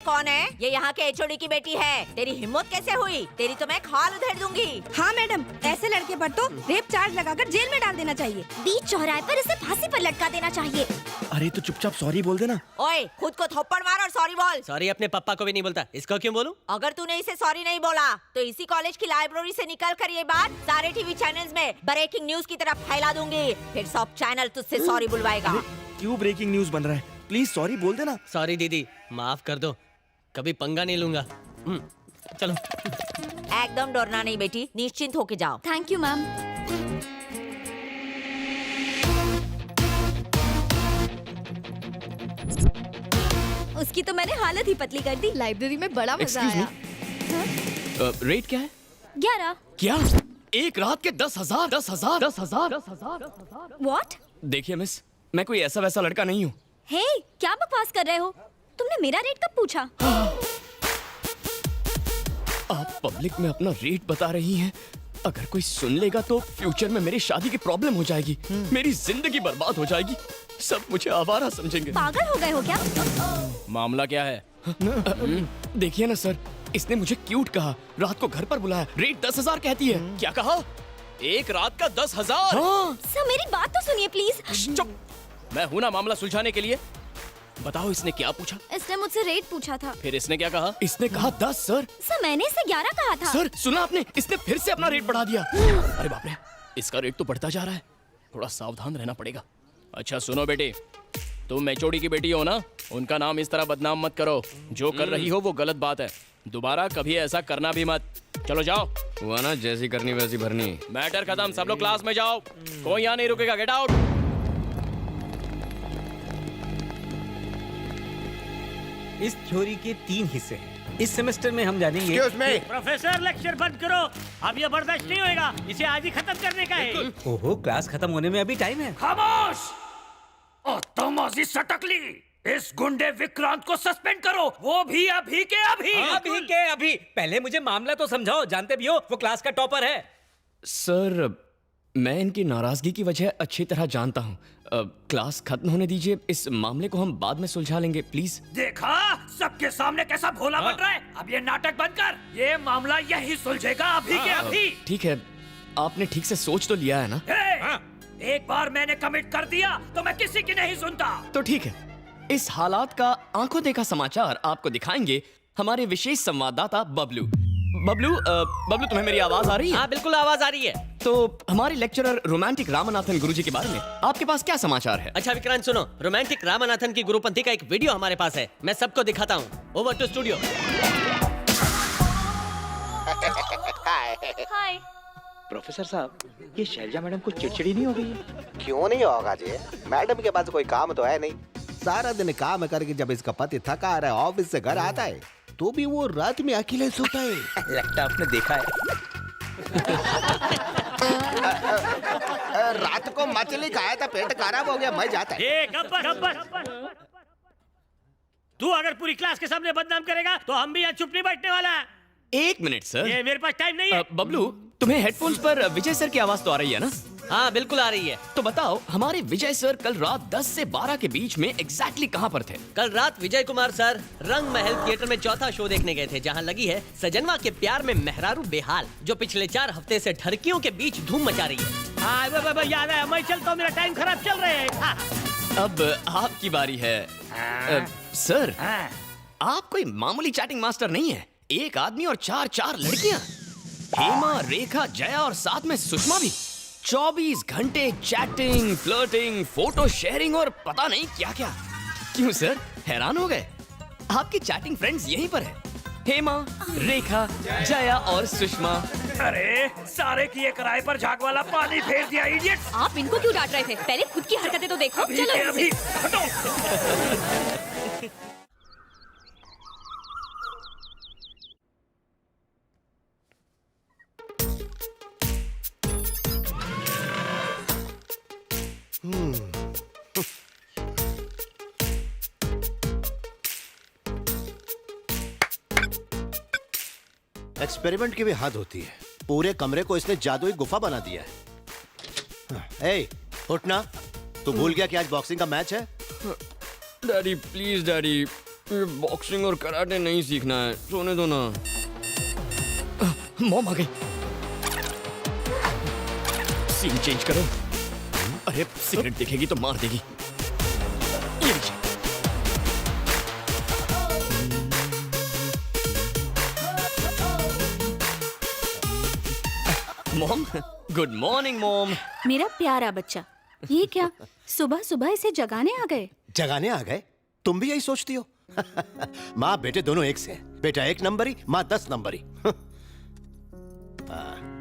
कौन है? ये यहाँ के एचओडी की बेटी है। तेरी हिम्मत कैसे हुई? तेरी तो मैं खाल उधेड़ दूंगी। हाँ मैडम, ऐसे लड़के पर तो रेप चार्ज लगाकर जेल में डाल देना चाहिए। बीच चौराहे पर इसे फांसी पर लटका देना चाहिए। अरे तो चुपचाप सॉरी बोल देना। ओए, खुद को थप्पड़ मार और सॉरी बोल। सॉरी अपने पापा को भी नहीं बोलता, इसको क्यों बोलूं? अगर तूने इसे सॉरी नहीं बोला तो इसी कॉलेज की लाइब्रेरी से निकल कर ये बात सारे टीवी चैनल्स में ब्रेकिंग न्यूज की तरह फैला दूंगी। फिर सब चैनल तुझसे सॉरी बुलवाएगा। क्यों ब्रेकिंग न्यूज बन रहा है? प्लीज सॉरी बोल देना। सॉरी दीदी, माफ कर दो, कभी पंगा नहीं लूंगा। चलो। एकदम डरना नहीं बेटी, निश्चिंत होके जाओ। Thank you ma'am. उसकी तो मैंने हालत ही पतली कर दी। लाइब्रेरी में बड़ा मजा आया। रेट क्या है? 11। क्या? एक रात के 10,000? 10,000? What? देखिए मिस, मैं कोई ऐसा वैसा लड़का नहीं हूँ। हे, क्या बकवास कर रहे हो? तुमने मेरा रेट कब पूछा? आप पब्लिक में अपना रेट बता रही हैं। अगर कोई सुन लेगा तो फ्यूचर में मेरी शादी की प्रॉब्लम हो जाएगी, मेरी जिंदगी बर्बाद हो जाएगी, सब मुझे आवारा समझेंगे। पागल हो गए हो क्या? मामला क्या है? देखिए ना सर, इसने मुझे क्यूट कहा, रात को घर पर बुलाया, रेट 10,000 कहती है। क्या कहा? एक रात का 10,000? सर मेरी बात तो सुनिए प्लीज। चुप, मैं हूं ना मामला सुलझाने के लिए। बताओ इसने क्या पूछा? इसने मुझसे रेट पूछा था। फिर इसने क्या कहा? इसने कहा 10 सर। सर मैंने इसे 11 कहा था। सर सुना आपने, इसने फिर से अपना रेट बढ़ा दिया। अरे बाप रे, इसका रेट तो बढ़ता जा रहा है, थोड़ा सावधान रहना पड़ेगा। अच्छा सुनो बेटी, तुम एचओडी की बेटी हो ना, उनका नाम इस तरह बदनाम मत करो। जो कर रही हो वो गलत बात है, दोबारा कभी ऐसा करना भी मत। चलो जाओ। हुआ ना, जैसी करनी वैसी भरनी। मैटर खत्म, सब लोग क्लास में जाओ, कोई यहाँ नहीं रुकेगा, गेट आउट। इस थ्योरी के 3 हिस्से हैं। इस सेमेस्टर में हम जानेंगे। प्रोफेसर लेक्चर बंद करो, अब ये बर्दाश्त नहीं होएगा, इसे आज ही खत्म करने का है। ओहो, क्लास खत्म होने में अभी टाइम है। खामोश! तमाजी सटकली, इस गुंडे विक्रांत को सस्पेंड करो, वो भी अभी के अभी। अभी के अभी। पहले मुझे मामला तो समझाओ, जानते भी हो वो क्लास का टॉपर है। सर मैं इनकी नाराजगी की वजह अच्छी तरह जानता हूँ। क्लास खत्म होने दीजिए, इस मामले को हम बाद में सुलझा लेंगे प्लीज। देखा सबके सामने कैसा भोला बन रहा है। अब ये नाटक बंद कर, ये मामला यही सुलझेगा अभी के अभी। ठीक है, आपने ठीक से सोच तो लिया है ना? एक बार मैंने कमिट कर दिया तो मैं किसी की नहीं सुनता। तो ठीक है, इस हालात का आंखों देखा समाचार आपको दिखाएंगे हमारे विशेष संवाददाता बबलू। बबलू तुम्हें मेरी आवाज आ रही है? हाँ बिल्कुल आवाज आ रही है। तो हमारे लेक्चरर रोमांटिक रामनाथन गुरुजी के बारे में आपके पास क्या समाचार है? अच्छा विक्रांत सुनो, रोमांटिक रामनाथन की गुरुपंथी का एक वीडियो हमारे पास है, मैं सबको दिखाता हूँ। Over to studio. Hi. Professor साहब, ये शैलजा मैडम को चिड़चिड़ी नहीं हो गई है? क्यों नहीं होगा जी, मैडम के पास कोई काम तो है नहीं। सारा दिन काम करके जब इसका पति थका आ रहा है, ऑफिस से घर आता है, तो भी वो रात में अकेले सोता है। लगता आपने देखा है। रात को मछली खाया था, पेट खराब हो गया, मैं जाता है। गब्बर, तू अगर पूरी क्लास के सामने बदनाम करेगा तो हम भी यहाँ चुप नहीं बैठने वाला। एक मिनट सर, ये मेरे पास टाइम नहीं है। बबलू तुम्हें हेडफोन्स पर विजय सर की आवाज तो आ रही है ना? हाँ बिल्कुल आ रही है। तो बताओ हमारे विजय सर कल रात 10 से 12 के बीच में एग्जैक्टली कहाँ पर थे? कल रात विजय कुमार सर रंग महल थिएटर में चौथा शो देखने गए थे, जहाँ लगी है सजनवा के प्यार में मेहरारू बेहाल, जो पिछले 4 हफ्ते से ठरकियों के बीच धूम मचा रही है। हाँ याद है, मैं चलता हूँ, मेरा टाइम खराब चल रहा है। अब आपकी बारी है। सर आप कोई मामूली चैटिंग मास्टर नहीं है, एक आदमी और 4 लड़कियां, हेमा, रेखा, जया और साथ में सुषमा भी। 24 घंटे चैटिंग, फ्लर्टिंग, फोटो शेयरिंग और पता नहीं क्या क्या। क्यों सर, हैरान हो गए? आपकी चैटिंग फ्रेंड्स यहीं पर है, हेमा, रेखा, जया और सुषमा। अरे सारे किए किराए पर झाग वाला पानी फेर दिया, इडियट। आप इनको क्यों डांट रहे थे? पहले खुद की हरकतें तो देखो। चलो अभी हटो। एक्सपेरिमेंट की भी हद होती है, पूरे कमरे को इसने जादुई गुफा बना दिया है। ए, उठना, तू भूल गया कि आज बॉक्सिंग का मैच है? डैडी प्लीज डैडी, ये बॉक्सिंग और कराटे नहीं सीखना है, सोने दो ना। मॉम आ गई। सीन चेंज करो। अरे सिगरेट दिखेगी तो मार देगी। ये लीजिए। Mom, good morning mom. मेरा प्यारा बच्चा, ये क्या सुबह सुबह इसे जगाने आ गए? जगाने आ गए? तुम भी यही सोचती हो? माँ बेटे दोनों एक से हैं। बेटा 1 नंबरी, माँ 10 नंबरी।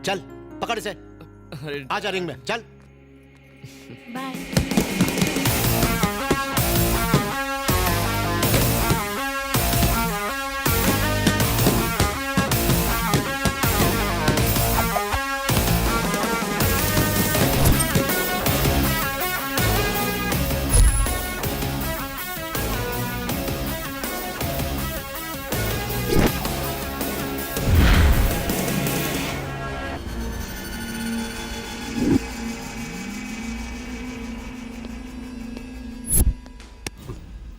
चल पकड़ इसे, आजा रिंग में, चल। बाय।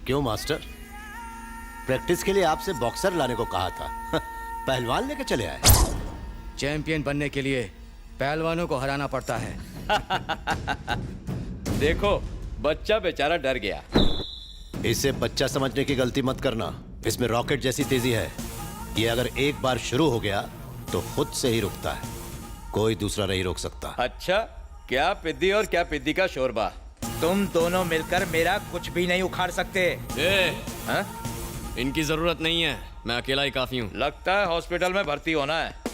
क्यों मास्टर, प्रैक्टिस के लिए आपसे बॉक्सर लाने को कहा था, पहलवान लेके चले आए। चैंपियन बनने के लिए पहलवानों को हराना पड़ता है। देखो बच्चा बेचारा डर गया। इसे बच्चा समझने की गलती मत करना। इसमें रॉकेट जैसी तेजी है। ये अगर एक बार शुरू हो गया तो खुद से ही रुकता है, कोई दूसरा नहीं रोक सकता। अच्छा, क्या पिद्दी और क्या पिद्दी का शोरबा। तुम दोनों मिलकर मेरा कुछ भी नहीं उखाड़ सकते। हाँ? इनकी जरूरत नहीं है, मैं अकेला ही काफी हूँ। लगता है हॉस्पिटल में भर्ती होना है।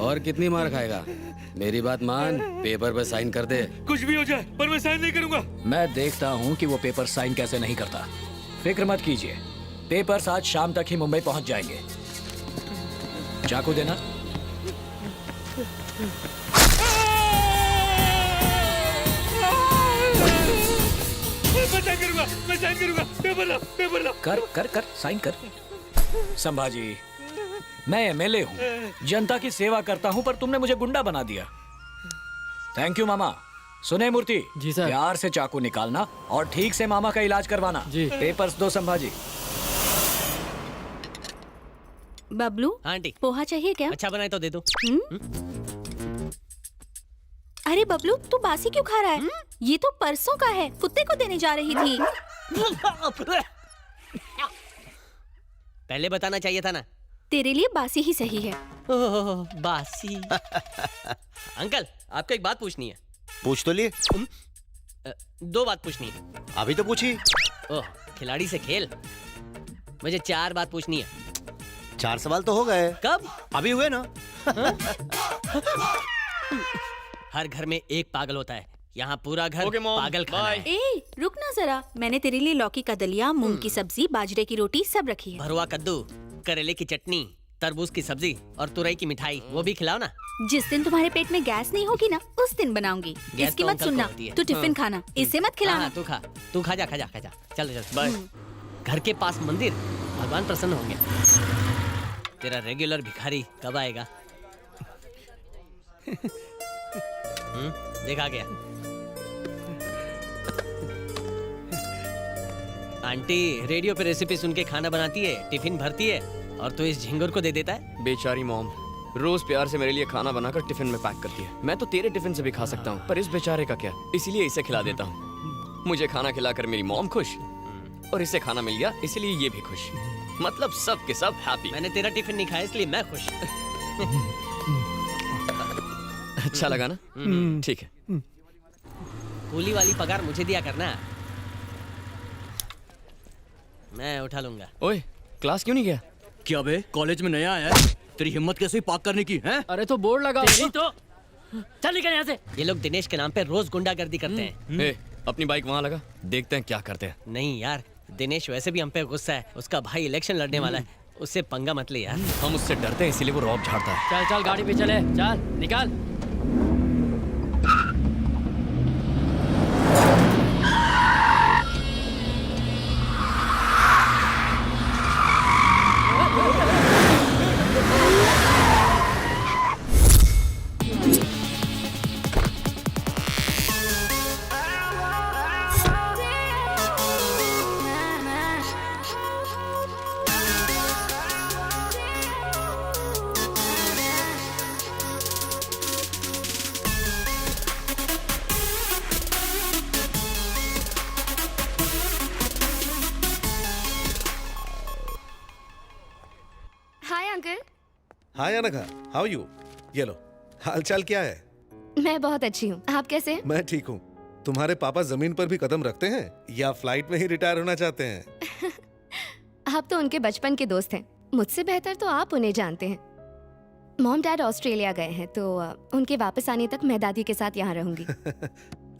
और कितनी मार खाएगा? मेरी बात मान, पेपर पे साइन कर दे। कुछ भी हो जाए पर मैं साइन नहीं करूंगा। मैं देखता हूँ कि वो पेपर साइन कैसे नहीं करता। फिक्र मत कीजिए, पेपर्स आज शाम तक ही मुंबई पहुंच जाएंगे। चाकू देना। मैं साइन करूंगा। पेपर ला। कर साइन कर। संभाजी, मैं एमएलए हूँ, जनता की सेवा करता हूँ, पर तुमने मुझे गुंडा बना दिया। थैंक यू मामा। सुने मूर्ति जी सर, प्यार से चाकू निकालना और ठीक से मामा का इलाज करवाना जी। पेपर्स दो संभाजी। बबलू, आंटी पोहा चाहिए क्या? अच्छा बनाए तो दे दो। अरे बबलू, तू बासी क्यों खा रहा है? ये तो परसों का है, कुत्ते को देने जा रही थी। पहले बताना चाहिए था ना। तेरे लिए बासी ही सही है। ओह, बासी। अंकल, आपको एक बात पूछनी है। पूछ तो लिए। 2 बात पूछनी है। अभी तो पूछी। ओह, खिलाड़ी से खेल। मुझे 4 बात पूछनी है। 4 सवाल तो हो गए। कब? अभी हुए ना। हर घर में एक पागल होता है, यहाँ पूरा घर Okay, Mom. पागल खाना Bye. है। ए रुक ना जरा, मैंने तेरे लिए लौकी का दलिया, मूंग की सब्जी, बाजरे की रोटी सब रखी है। भरुआ कद्दू, करेले की चटनी, तरबूज की सब्जी और तुरई की मिठाई, वो भी खिलाओ ना। जिस दिन तुम्हारे पेट में गैस नहीं होगी ना, उस दिन बनाऊंगी। गैस इसकी तो मत अंकल को सुनना, होती है। तू टिफिन खाना, इसे मत खिलाना। हाँ, तू खा जा। चल बाय। घर के पास मंदिर, भगवान प्रसन्न होंगे। तेरा रेगुलर भिखारी कब आएगा? देखा गया। आंटी रेडियो पे रेसिपी सुन के खाना बनाती है, टिफिन भरती है, और तू इस झिंगुर को दे देता है। बेचारी मॉम रोज प्यार से मेरे लिए खाना बनाकर टिफिन में पैक करती है। मैं तो तेरे टिफिन से भी खा सकता हूँ, पर इस बेचारे का क्या, इसीलिए इसे खिला देता हूँ। मुझे खाना खिलाकर मेरी मॉम खुश, और इसे खाना मिल गया इसलिए ये भी खुश। मतलब सब के सब हैप्पी। मैंने तेरा टिफिन नहीं खाया इसलिए मैं खुश। अच्छा लगा ना? ठीक है। कूली वाली पगार मुझे दिया करना, मैं उठा लूंगा। ओए क्लास क्यों नहीं गया? क्या बे, कॉलेज में नया आया है? तेरी हिम्मत कैसे हुई पार्क करने की हैं? अरे तो बोर्ड लगा तो चल निकल यहाँ से। ये लोग दिनेश के नाम पे रोज गुंडागर्दी करते हैं। ए, अपनी बाइक वहाँ लगा, देखते हैं क्या करते हैं। नहीं यार, दिनेश वैसे भी हम पे गुस्सा है। उसका भाई इलेक्शन लड़ने वाला है, उससे पंगा मत ले यार। हम उससे डरते हैं इसीलिए वो रौब झाड़ता है। चल गाड़ी पे चले, चल निकाल। Hi uncle. Hi Anagha, how you? ये लो, हालचाल क्या है? मैं बहुत अच्छी हूँ, आप कैसे हैं? मैं ठीक हूँ। तुम्हारे पापा जमीन पर भी कदम रखते हैं या फ्लाइट में ही रिटायर होना चाहते हैं? आप तो उनके बचपन के दोस्त हैं, मुझसे बेहतर तो आप उन्हें जानते हैं। मॉम डैड ऑस्ट्रेलिया गए हैं, तो उनके वापस आने तक मैं दादी के साथ यहाँ रहूंगी।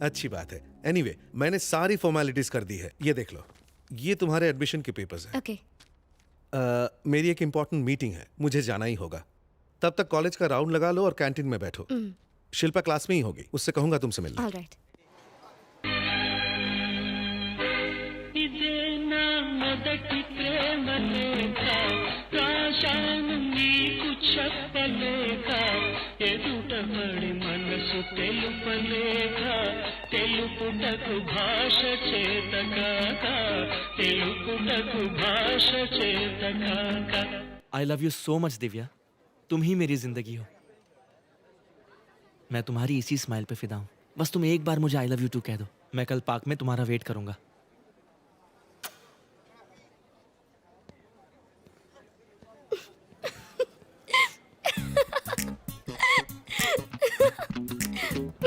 अच्छी बात है। एनीवे, मैंने सारी फॉर्मेलिटीज कर दी है। ये देख लो, ये तुम्हारे एडमिशन के पेपर्स हैं। ओके। मेरी एक इम्पोर्टेंट मीटिंग है, मुझे जाना ही होगा। तब तक कॉलेज का राउंड लगा लो और कैंटीन में बैठो। शिल्पा क्लास में ही होगी, उससे कहूंगा तुमसे मिलने। Alright. I love you so much Divya, तुम ही मेरी जिंदगी हो। मैं तुम्हारी इसी स्माइल पे फिदा हूँ। बस तुम एक बार मुझे आई लव यू टू कह दो, मैं कल पार्क में तुम्हारा वेट करूंगा।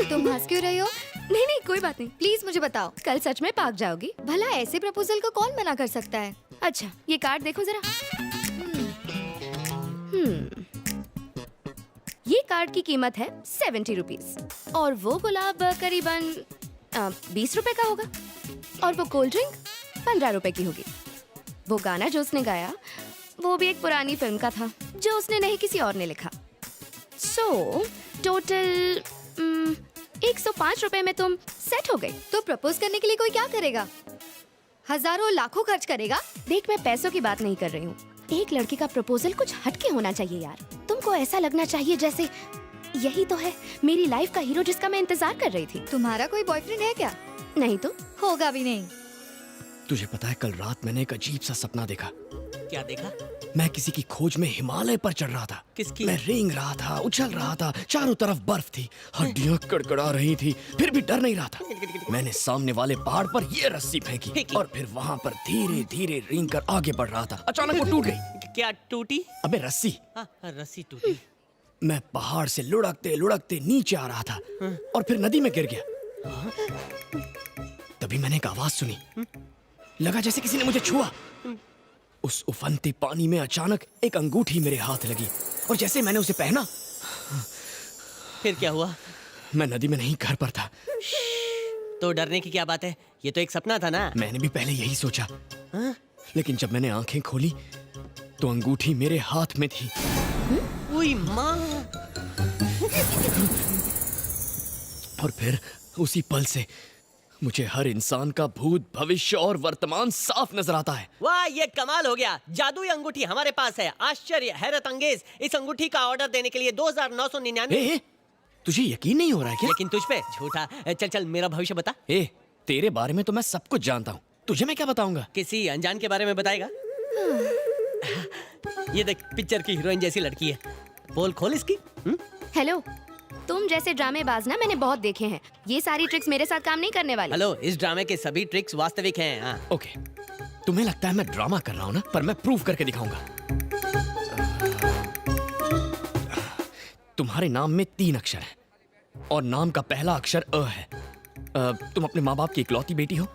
तुम हंस क्यों रही हो? नहीं नहीं कोई बात नहीं, प्लीज मुझे बताओ, कल सच में पार्क जाओगी? भला ऐसे प्रपोजल को कौन मना कर सकता है? अच्छा ये कार्ड देखो जरा। ये कार्ड की कीमत है 70 रुपीज और वो गुलाब करीबन 20 रुपए का होगा और वो कोल्ड ड्रिंक 15 रुपए की होगी। वो गाना जो उसने गाया वो भी एक पुरानी फिल्म का था जो उसने नहीं किसी और ने लिखा। सो टोटल 105 रुपए में तुम सेट हो गई। तो प्रपोज करने के लिए कोई क्या करेगा? हजारों लाखों खर्च करेगा? देख मैं पैसों की बात नहीं कर रही हूँ, एक लड़की का प्रपोजल कुछ हटके होना चाहिए यार। तुमको ऐसा लगना चाहिए जैसे यही तो है मेरी लाइफ का हीरो जिसका मैं इंतजार कर रही थी। तुम्हारा कोई बॉयफ्रेंड है क्या? नहीं तो होगा भी नहीं। तुझे पता है कल रात मैंने एक अजीब सा सपना देखा। क्या देखा? मैं किसी की खोज में हिमालय पर चढ़ रहा था। किसकी? मैं रेंग रहा था, उछल रहा था, चारों तरफ बर्फ थी, हड्डियां कड़कड़ा रही थी, फिर भी डर नहीं रहा था। मैंने सामने वाले पहाड़ पर ये रस्सी फेंकी और फिर वहाँ पर धीरे धीरे रेंग कर आगे बढ़ रहा था। अचानक वो टूट गई। क्या टूटी? अबे रस्सी। रस्सी टूटी। मैं पहाड़ से लुढ़कते लुढ़कते नीचे आ रहा था और फिर नदी में गिर गया। तभी मैंने एक आवाज सुनी, लगा जैसे किसी ने मुझे छुआ। उस उफनते पानी में अचानक एक अंगूठी मेरे हाथ लगी और जैसे मैंने उसे पहना, फिर क्या हुआ? मैं नदी में नहीं घर पर था। तो डरने की क्या बात है, ये तो एक सपना था ना। मैंने भी पहले यही सोचा, लेकिन जब मैंने आंखें खोली तो अंगूठी मेरे हाथ में थी। उई माँ। और फिर उसी पल से मुझे हर इंसान का भूत, भविष्य और वर्तमान साफ नजर आता है। वाह, ये कमाल हो गया। जादुई अंगूठी हमारे पास है। आश्चर्य, हैरत अंगेज। इस अंगूठी का ऑर्डर देने के लिए 2999। तुझे यकीन नहीं हो रहा है क्या? लेकिन तुझ पे झूठा। चल चल, मेरा भविष्य बता। तेरे बारे में तो मैं सब कुछ जानता हूँ, तुझे मैं क्या बताऊंगा? किसी अनजान के बारे में बताएगा? ये देख, पिक्चर की हीरोइन जैसी लड़की है। बोल खोल इसकी। हेलो, तुम जैसे ड्रामेबाज ना मैंने बहुत देखे हैं। ये सारी ट्रिक्स मेरे साथ काम नहीं करने वाली। हेलो, इस ड्रामे के सभी ट्रिक्स वास्तविक हैं। हाँ। ओके, तुम्हें लगता है मैं ड्रामा कर रहा हूँ ना, पर मैं प्रूव करके दिखाऊंगा। तुम्हारे नाम में 3 अक्षर हैं और नाम का पहला अक्षर अ है। तुम अपने माँ बाप की इकलौती बेटी हो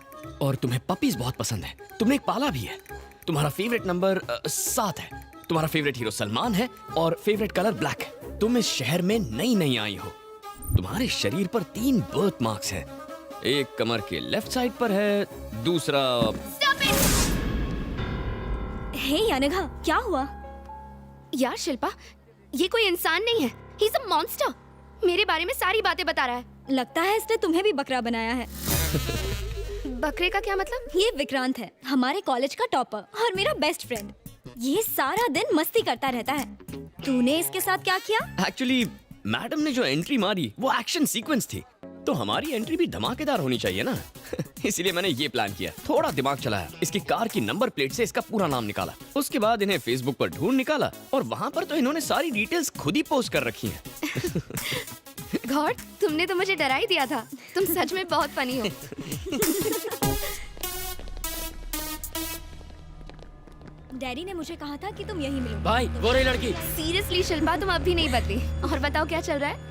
और तुम्हें पपीज बहुत पसंद है। तुमने एक पाला भी है। तुम्हारा फेवरेट नंबर 7 है। तुम्हारा फेवरेट हीरो सलमान है और फेवरेट कलर ब्लैक है। तुम इस शहर में नई आई हो। तुम्हारे शरीर पर 3 बर्थ मार्क्स हैं। एक कमर के लेफ्ट साइड पर है, दूसरा। हे अनघा, क्या हुआ? यार शिल्पा, ये कोई इंसान नहीं है, ही इज अ मॉन्स्टर। मेरे बारे में सारी बातें बता रहा है। लगता है इसने तुम्हें भी बकरा बनाया है। बकरे का क्या मतलब? ये विक्रांत है, हमारे कॉलेज का टॉपर और मेरा बेस्ट फ्रेंड। ये सारा दिन मस्ती करता रहता है। तूने इसके साथ क्या किया? एक्चुअली मैडम ने जो एंट्री मारी वो एक्शन सीक्वेंस थी, तो हमारी एंट्री भी धमाकेदार होनी चाहिए ना। इसीलिए मैंने ये प्लान किया, थोड़ा दिमाग चलाया, इसकी कार की नंबर प्लेट से इसका पूरा नाम निकाला। उसके बाद इन्हें फेसबुक पर ढूंढ निकाला और वहाँ पर तो इन्होंने सारी डिटेल्स खुद ही पोस्ट कर रखी हैं। गॉड, तुमने तो मुझे डरा ही दिया था। तुम सच में बहुत फनी हो। डैडी ने मुझे कहा था कि तुम यहीं मिलो। भाई, वो रही लड़की। सीरियसली शिल्पा, तुम अब भी नहीं बदली। और बताओ क्या चल रहा है?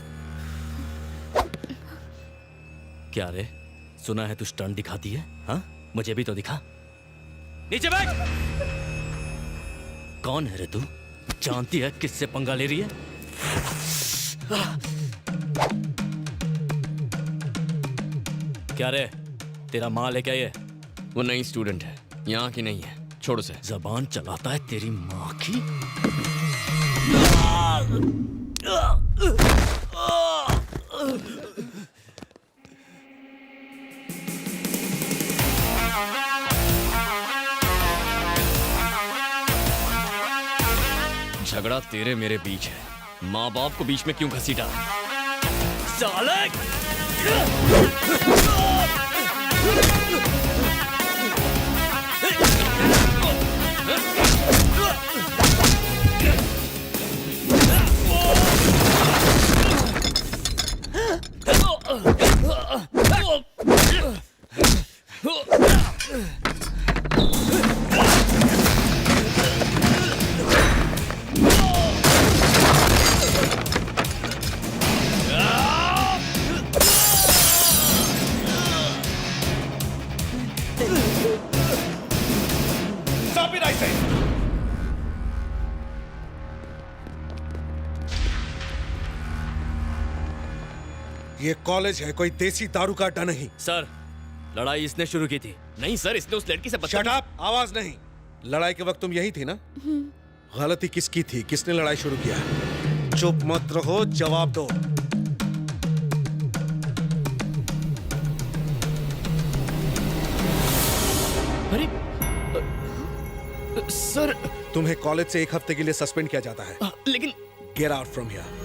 क्या रे, सुना है तू स्टंट दिखाती है? हाँ, मुझे भी तो दिखा। नीचे बैठ। कौन है रे तू? जानती है किससे पंगा ले रही है? क्या रे, तेरा माल है क्या ये? वो नई स्टूडेंट है, यहाँ की नहीं है, छोड़ उसे। जबान चलाता है तेरी माँ की। झगड़ा तेरे मेरे बीच है, माँ बाप को बीच में क्यों घसीटा? साले! ये कॉलेज है, कोई देसी दारू का अड्डा नहीं। सर, लड़ाई इसने शुरू की थी। नहीं सर, इसने उस लड़की से शट अप, आवाज नहीं। लड़ाई के वक्त तुम यही थी ना? गलती किसकी थी? किसने लड़ाई शुरू किया? चुप मत रहो, जवाब दो। अरे सर, तुम्हें कॉलेज से 1 हफ्ते के लिए सस्पेंड किया जाता है। लेकिन गेट आउट फ्रॉम हियर।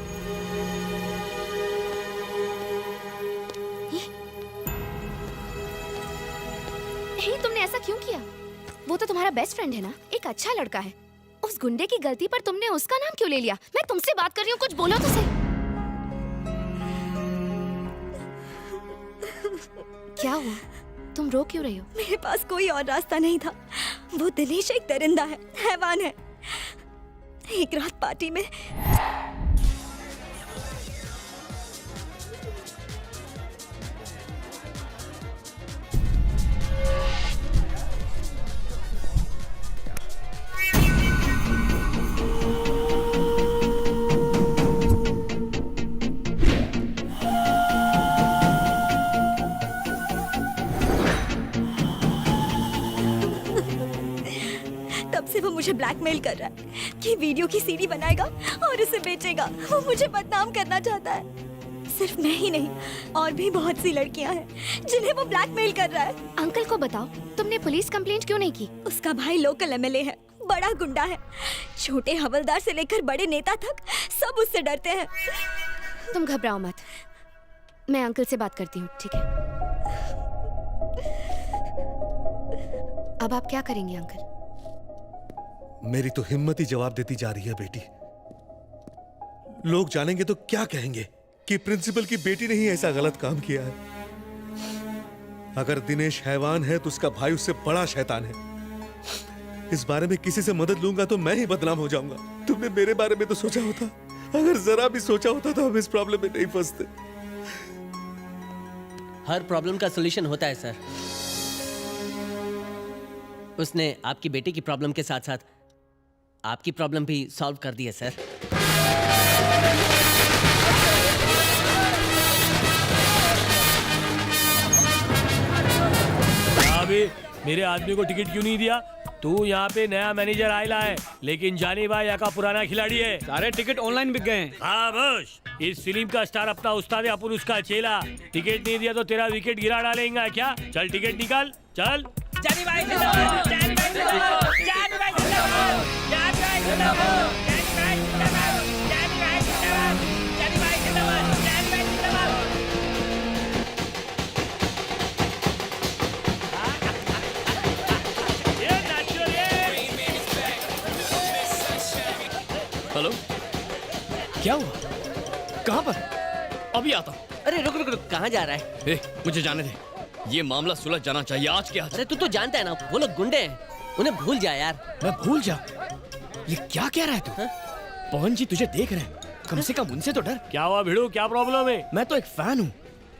तुमने ऐसा क्यों किया? वो तो तुम्हारा बेस्ट फ्रेंड है ना, एक अच्छा लड़का है। उस गुंडे की गलती पर तुमने उसका नाम क्यों ले लिया? मैं तुमसे बात कर रही हूँ, कुछ बोलो तो सही। क्या हुआ? तुम रो क्यों रही हो? मेरे पास कोई और रास्ता नहीं था। वो दिनेश एक दरिंदा है, हैवान है। एक रात पार्टी में मुझे ब्लैकमेल कर रहा है कि वीडियो की सीडी बनाएगा और उसे बेचेगा। वो मुझे बदनाम करना चाहता है। सिर्फ मैं ही नहीं, और भी बहुत सी लड़कियां हैं जिन्हें वो ब्लैकमेल कर रहा है। अंकल को बताओ, तुमने पुलिस कंप्लेंट क्यों नहीं की? उसका भाई लोकल एमएलए है, बड़ा गुंडा है। छोटे हवलदार से लेकर बड़े नेता तक सब उससे डरते हैं। तुम घबराओ मत, मैं अंकल से बात करती हूँ, ठीक है? अब आप क्या करेंगे अंकल? मेरी तो हिम्मत ही जवाब देती जा रही है बेटी। लोग जानेंगे तो क्या कहेंगे कि प्रिंसिपल की बेटी ने ही ऐसा गलत काम किया है। अगर दिनेश हैवान है तो उसका भाई उससे बड़ा शैतान है। इस बारे में किसी से मदद लूंगा तो मैं ही बदनाम हो जाऊंगा। तुमने मेरे बारे में तो सोचा होता, अगर जरा भी सोचा होता तो हम इस प्रॉब्लम में नहीं फंसते। हर प्रॉब्लम का सॉल्यूशन होता है सर। उसने आपकी बेटी की प्रॉब्लम के साथ साथ आपकी प्रॉब्लम भी सॉल्व कर दी है सर। अभी मेरे आदमी को टिकट क्यों नहीं दिया? तू यहाँ पे नया मैनेजर आयला है, लेकिन जानी भाई यहाँ का पुराना खिलाड़ी है। सारे टिकट ऑनलाइन बिक गए हैं। हाँ बस, इस फिल्म का स्टार अपना उस्ताद है, अपन उसका चेला। टिकट नहीं दिया तो तेरा विकेट गिरा डालेगा क्या? चल टिकट निकाल, चल। जानी भाई जिंदाबाद, जानी भाई जिंदाबाद, जानी भाई जिंदाबाद, जानी भाई जिंदाबाद, जानी भाई जिंदाबाद, जानी भाई जिंदाबाद, जानी भाई जिंदाबाद, जानी भाई जिंदाबाद। हेलो, क्या हुआ? कहाँ पर? अभी आता हूँ। अरे रुक रुक रुक, कहाँ जा रहा है? ए, मुझे जाने दे, ये मामला सुलझ जाना चाहिए आज के आज। अरे तू तो जानता है ना, वो लोग गुंडे हैं, उन्हें भूल जा यार। मैं भूल जा? ये क्या कह रहा है तू? पवन जी तुझे देख रहे हैं, कम से कम उनसे तो डर। क्या हुआ भिड़ू, क्या प्रॉब्लम है? मैं तो एक फैन हूँ।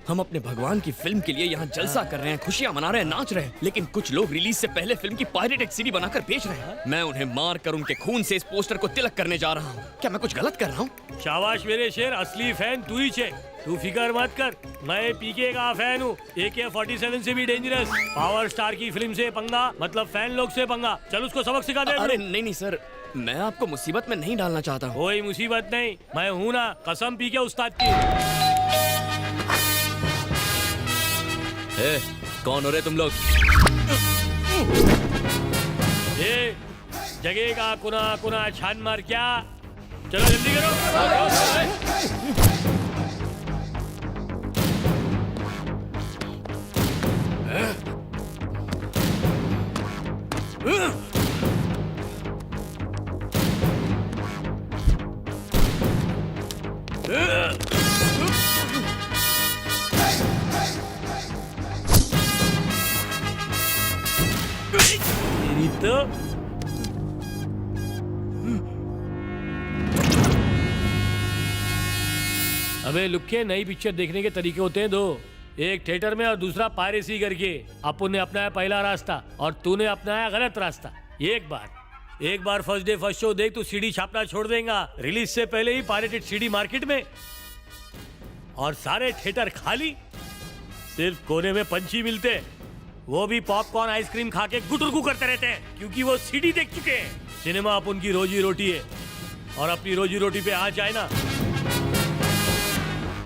हम अपने भगवान की फिल्म के लिए यहाँ जलसा कर रहे हैं, खुशियाँ मना रहे हैं, नाच रहे हैं, लेकिन कुछ लोग रिलीज से पहले फिल्म की पायरेटेड सीडी बनाकर बेच रहे हैं। मैं उन्हें मार कर उनके खून से इस पोस्टर को तिलक करने जा रहा हूँ। क्या मैं कुछ गलत कर रहा हूँ? शाबाश मेरे शेर, असली फैन तू ही छे। तू फिकर मत कर, मैं पीके का फैन हूँ। AK-47 से भी डेंजरस। पावर स्टार की फिल्म से पंगा मतलब फैन लोग से पंगा। चल उसको सबक सिखा दे। अरे नहीं नहीं सर, मैं आपको मुसीबत में नहीं डालना चाहता हूँ। कोई मुसीबत नहीं, मैं हूँ ना, कसम पीके उस्ताद की। ए, कौन हो रहे तुम लोग? ये जगह का कुना कुना छान मार क्या? चलो जल्दी करो। तो अबे लुक्के, नई पिक्चर देखने के तरीके होते हैं दो। एक थिएटर में और दूसरा पायरेसी करके। अपन ने अपनाया पहला रास्ता और तूने अपनाया गलत रास्ता। एक बार फर्स्ट डे फर्स्ट शो देख, तू सीडी छापना छोड़ देगा। रिलीज से पहले ही पायरेटेड सीडी मार्केट में और सारे थिएटर खाली। सिर्फ कोने में पंछी मिलते, वो भी पॉपकॉर्न आइसक्रीम खा के गुटुरगु करते रहते हैं, क्योंकि वो सीडी देख चुके हैं। सिनेमा अपन की रोजी रोटी है, और अपनी रोजी रोटी पे आ जाए ना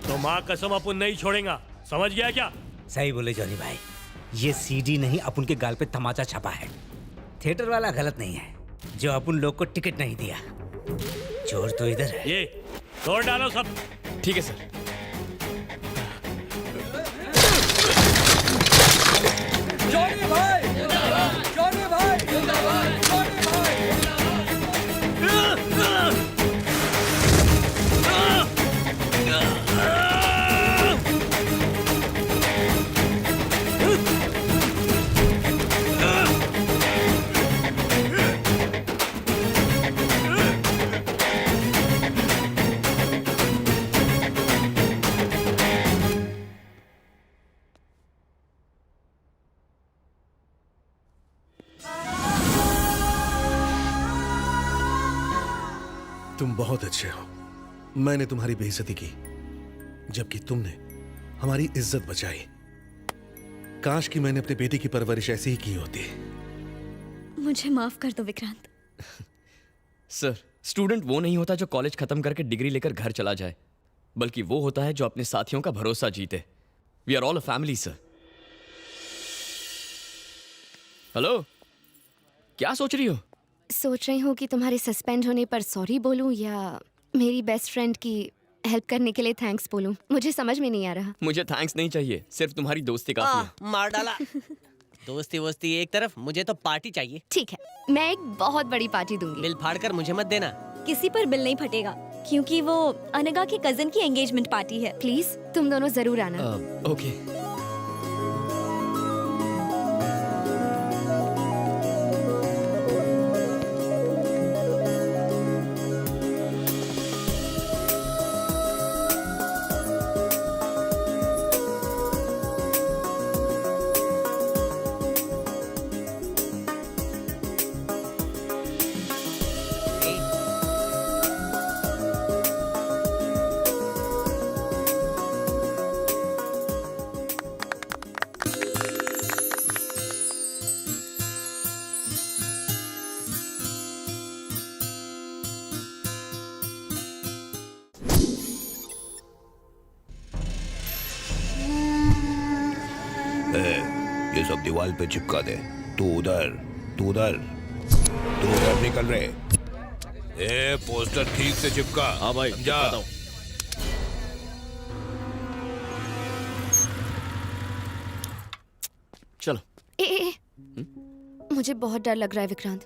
तो माँ कसम अपन नहीं छोड़ेगा। समझ गया क्या? सही बोले जॉनी भाई, ये सीडी नहीं अपन के गाल पे तमाचा छपा है। थिएटर वाला गलत नहीं है जो अपन लोग को टिकट नहीं दिया। चोर तो इधर है। ये तोड़ डालो सब। ठीक है सर। जॉनी भाई जिंदाबाद, जॉनी भाई जिंदाबाद, जॉनी भाई। तुम बहुत अच्छे हो। मैंने तुम्हारी बेइज्जती की, जबकि तुमने हमारी इज्जत बचाई। काश कि मैंने अपने बेटे की परवरिश ऐसी ही की होती। मुझे माफ कर दो विक्रांत। सर, स्टूडेंट वो नहीं होता जो कॉलेज खत्म करके डिग्री लेकर घर चला जाए, बल्कि वो होता है जो अपने साथियों का भरोसा जीते। We are all a family sir. Hello, क्या सोच रही हो? सोच रही हूँ कि तुम्हारे सस्पेंड होने पर सॉरी बोलूं या मेरी बेस्ट फ्रेंड की हेल्प करने के लिए थैंक्स बोलूं। मुझे समझ में नहीं आ रहा। मुझे थैंक्स नहीं चाहिए, सिर्फ तुम्हारी दोस्ती काफी है। मार डाला। दोस्ती वोस्ती एक तरफ, मुझे तो पार्टी चाहिए। ठीक है, मैं एक बहुत बड़ी पार्टी दूंगी। बिल फाड़ कर मुझे मत देना। किसी पर बिल नहीं फटेगा क्योंकि वो अनगा के कजन की एंगेजमेंट पार्टी है। प्लीज तुम दोनों जरूर आना। ओके। ये सब दीवार पे चिपका दे। तू उधर, तू उधर, तू उधर निकल रहे। ए, पोस्टर ठीक से चिपका। हाँ भाई, समझा? चलो। ए, मुझे बहुत डर लग रहा है विक्रांत।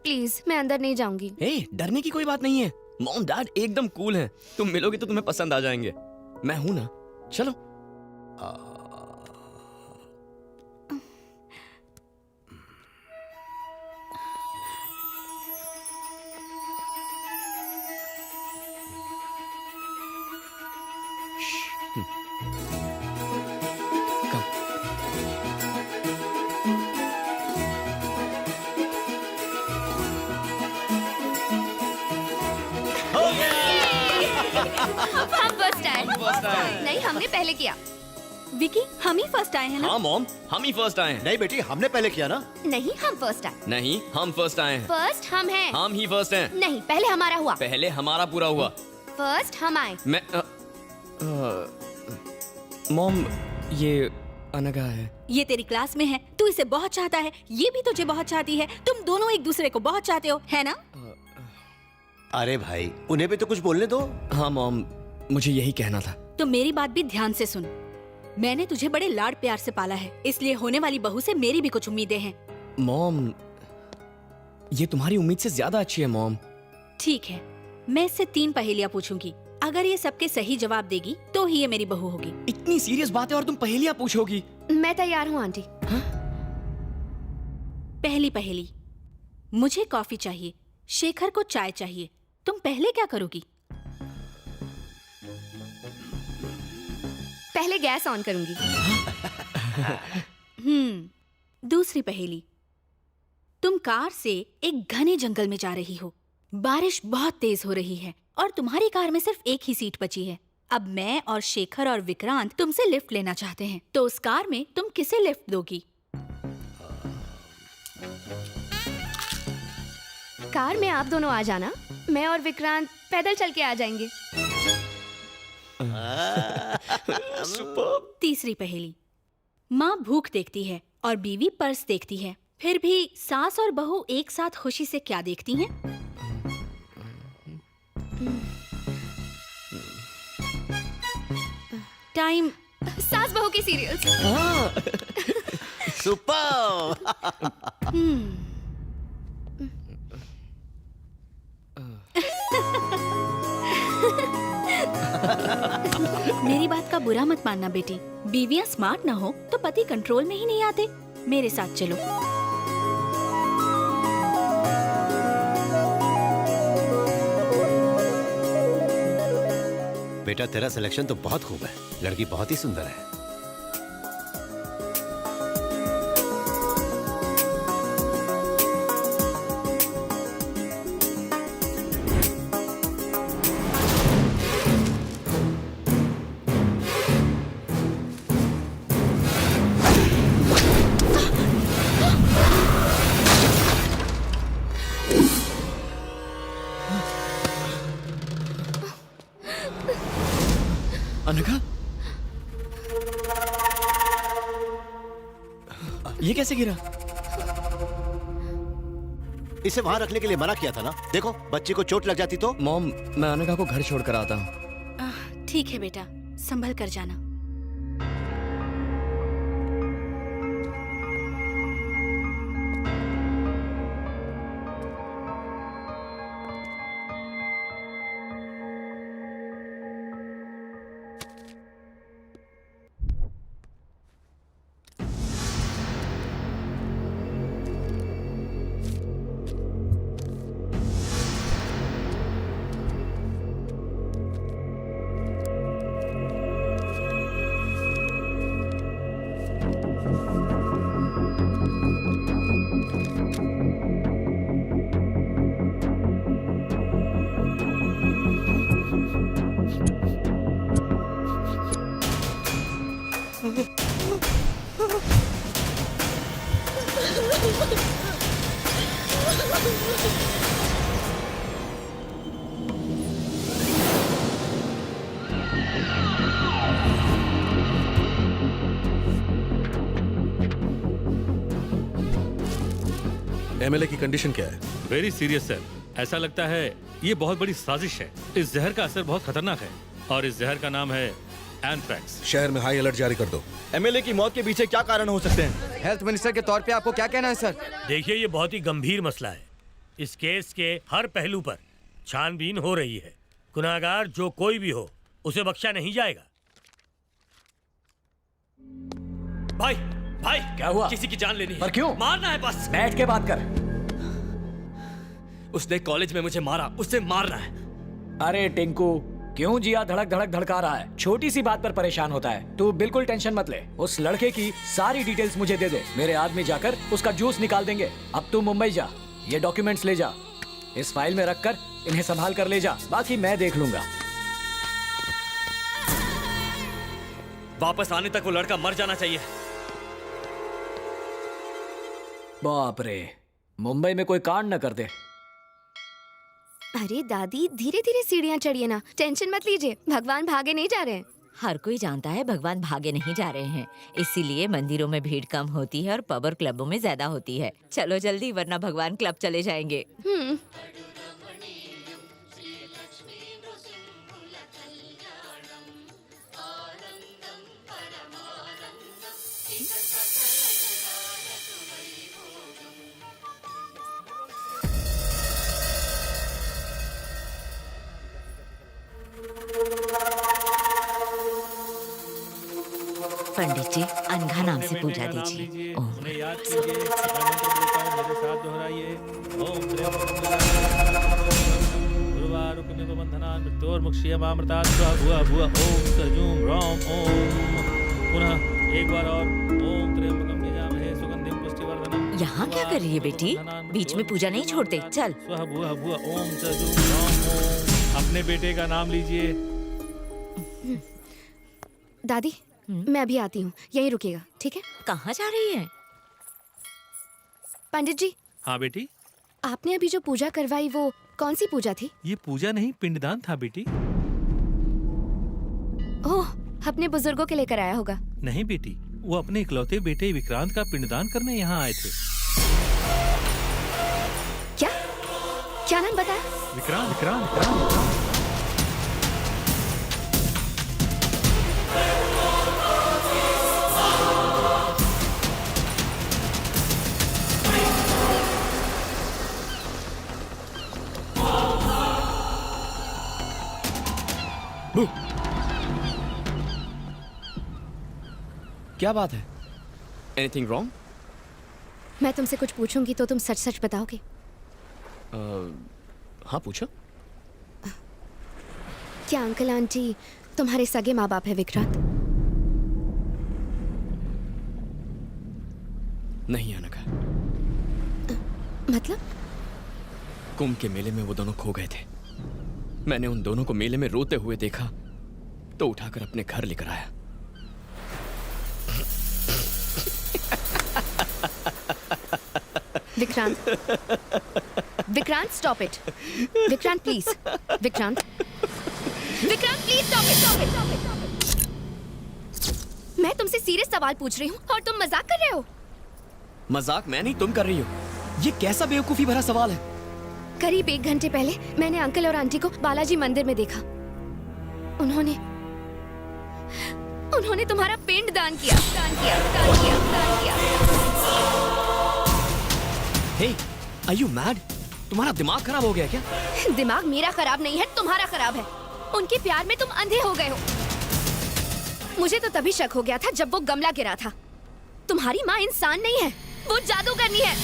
प्लीज मैं अंदर नहीं जाऊंगी। ए, डरने की कोई बात नहीं है। मॉम डैड एकदम कूल हैं। तुम मिलोगे तो तुम्हें पसंद आ जाएंगे। मैं हूं ना, चलो। हम फर्स्ट आए। नहीं, हमने पहले किया। विकी, हम ही फर्स्ट आए हैं ना? हाँ मॉम, हम ही फर्स्ट आए हैं। नहीं बेटी, हमने पहले किया ना। नहीं, हम फर्स्ट आए। नहीं, हम फर्स्ट आए हैं। फर्स्ट हम हैं। हम ही फर्स्ट हैं। नहीं, पहले हमारा हुआ। पहले हमारा पूरा हुआ। फर्स्ट हम आए। मैं मॉम, ये अनगा है। ये तेरी क्लास में है, तू इसे बहुत चाहता है, ये भी तुझे बहुत चाहती है, तुम दोनों एक दूसरे को बहुत चाहते हो, है ना? अरे भाई, उन्हें भी तो कुछ बोलने दो। हाँ मॉम, मुझे यही कहना था। तो मेरी बात भी ध्यान से सुन। मैंने तुझे बड़े लाड प्यार से पाला है, इसलिए होने वाली बहू से मेरी भी कुछ उम्मीदें हैं। मॉम, ये तुम्हारी उम्मीद से ज्यादा अच्छी है मॉम। ठीक है, मैं इससे 3 पहेलियाँ पूछूंगी। अगर ये सबके सही जवाब देगी तो ही ये मेरी बहू होगी। इतनी सीरियस बात है और तुम पहेलियाँ पूछोगी? मैं तैयार हूँ आंटी। पहली पहेली, मुझे कॉफी चाहिए, शेखर को चाय चाहिए, तुम पहले क्या करोगी? पहले गैस ऑन करूंगी। दूसरी पहेली, तुम कार से एक घने जंगल में जा रही हो, बारिश बहुत तेज हो रही है और तुम्हारी कार में सिर्फ एक ही सीट बची है। अब मैं और शेखर और विक्रांत तुमसे लिफ्ट लेना चाहते हैं, तो उस कार में तुम किसे लिफ्ट दोगी? कार में आप दोनों आ जाना, मैं और विक्रांत पैदल चल के आ जाएंगे। तीसरी पहेली, माँ भूख देखती है और बीवी पर्स देखती है, फिर भी सास और बहू एक साथ खुशी से क्या देखती हैं? टाइम। सास बहू की सीरियल्स। सुपर। मेरी बात का बुरा मत मानना बेटी, बीवियां स्मार्ट ना हो तो पति कंट्रोल में ही नहीं आते। मेरे साथ चलो। बेटा, तेरा सिलेक्शन तो बहुत खूब है, लड़की बहुत ही सुंदर है। अनघा, ये कैसे गिरा? इसे वहां रखने के लिए मना किया था ना। देखो बच्ची को चोट लग जाती तो। मॉम, मैं अनघा को घर छोड़कर आता हूँ। ठीक है बेटा, संभल कर जाना। एमएलए की कंडीशन क्या है? Very serious sir. ऐसा लगता है ये बहुत बड़ी साजिश है। इस जहर का असर बहुत खतरनाक है और इस जहर का नाम है एंथ्रैक्स। शहर में हाई अलर्ट जारी कर दो। एमएलए की मौत के पीछे क्या कारण हो सकते हैं? हेल्थ मिनिस्टर के तौर पे आपको क्या कहना है सर? देखिए, ये बहुत ही गंभीर मसला है। इस केस के हर पहलू पर छानबीन हो रही है। गुनाहगार जो कोई भी हो, उसे बख्शा नहीं जाएगा। भाई भाई, क्या हुआ? किसी की जान लेनी है। पर क्यों? मारना है बस। बैठ के बात कर। उसने कॉलेज में मुझे मारा, उससे मारना है। अरे टिंकू, क्यों जिया धड़क धड़क धड़का रहा है? छोटी सी बात पर परेशान होता है। तू बिल्कुल टेंशन मत ले। उस लड़के की सारी डिटेल्स मुझे दे दे। मेरे आदमी जाकर उसका जूस निकाल देंगे। अब तू मुंबई जा, ये डॉक्यूमेंट्स ले जा, इस फाइल में रखकर इन्हें संभाल कर ले जा। बाकी मैं देख लूंगा। वापस आने तक वो लड़का मर जाना चाहिए। बाप रे, मुंबई में कोई कांड न कर दे। अरे दादी, धीरे धीरे सीढ़ियाँ चढ़िए ना, टेंशन मत लीजिए। भगवान भागे नहीं जा रहे हैं। हर कोई जानता है भगवान भागे नहीं जा रहे हैं, इसीलिए मंदिरों में भीड़ कम होती है और पब और क्लबों में ज्यादा होती है। चलो जल्दी, वरना भगवान क्लब चले जाएंगे। पंडित जी, अनघा नाम से पूजा दीजिए। ओम। उन्हें याद कीजिए, मैं मंत्र बोलता हूं, मेरे साथ दोहराइए। ओम गुरुवारुकमिवबंधनान् मृत्योर्मुक्षीयमामृतात् स्वाहा भुवः भुवः। ओम सजूम रौम ओम। पुनः एक बार और। ओम त्र्यंबकं यजामहे सुगंधिं पुष्टिवर्धनम्। यहाँ क्या कर रही है बेटी? बीच में पूजा नहीं छोड़ते। चल। स्वाहा भुवः भुवः। ओम सजूम रौम ओम। अपने बेटे का नाम लीजिए। दादी, मैं अभी आती हूँ, यहीं रुकिएगा, ठीक है? कहाँ जा रही है? पंडित जी। हाँ बेटी। आपने अभी जो पूजा करवाई, वो कौन सी पूजा थी? ये पूजा नहीं, पिंडदान था बेटी। ओह, अपने बुजुर्गों के लेकर आया होगा। नहीं बेटी, वो अपने इकलौते बेटे विक्रांत का पिंडदान करने यहाँ आए थे। क्या नाम बताया? विक्रांत विक्रांत विक्रांत। क्या बात है? Anything wrong? मैं तुमसे कुछ पूछूंगी तो तुम सच सच बताओगे? हाँ पूछो। क्या अंकल आंटी तुम्हारे सगे माँ बाप है विक्रांत? नहीं अनघा। मतलब? कुंभ के मेले में वो दोनों खो गए थे। मैंने उन दोनों को मेले में रोते हुए देखा तो उठाकर अपने घर लेकर आया। Vikrant, Vikrant stop it. Vikrant please, Vikrant, Vikrant please stop it, stop it, stop it. मैं तुमसे सीरियस सवाल पूछ रही हूँ और तुम मजाक कर रहे हो। मजाक मैं नहीं, तुम कर रही हो। ये कैसा बेवकूफी भरा सवाल है? करीब 1 घंटे पहले मैंने अंकल और आंटी को बालाजी मंदिर में देखा। उन्होंने तुम्हारा पिंड दान किया। हे, आर यू मैड? तुम्हारा दिमाग खराब हो गया क्या? दिमाग मेरा खराब नहीं है, तुम्हारा खराब है। उनके प्यार में तुम अंधे हो गए हो। मुझे तो तभी शक हो गया था जब वो गमला गिरा था। तुम्हारी माँ इंसान नहीं है, वो जादूगरनी है।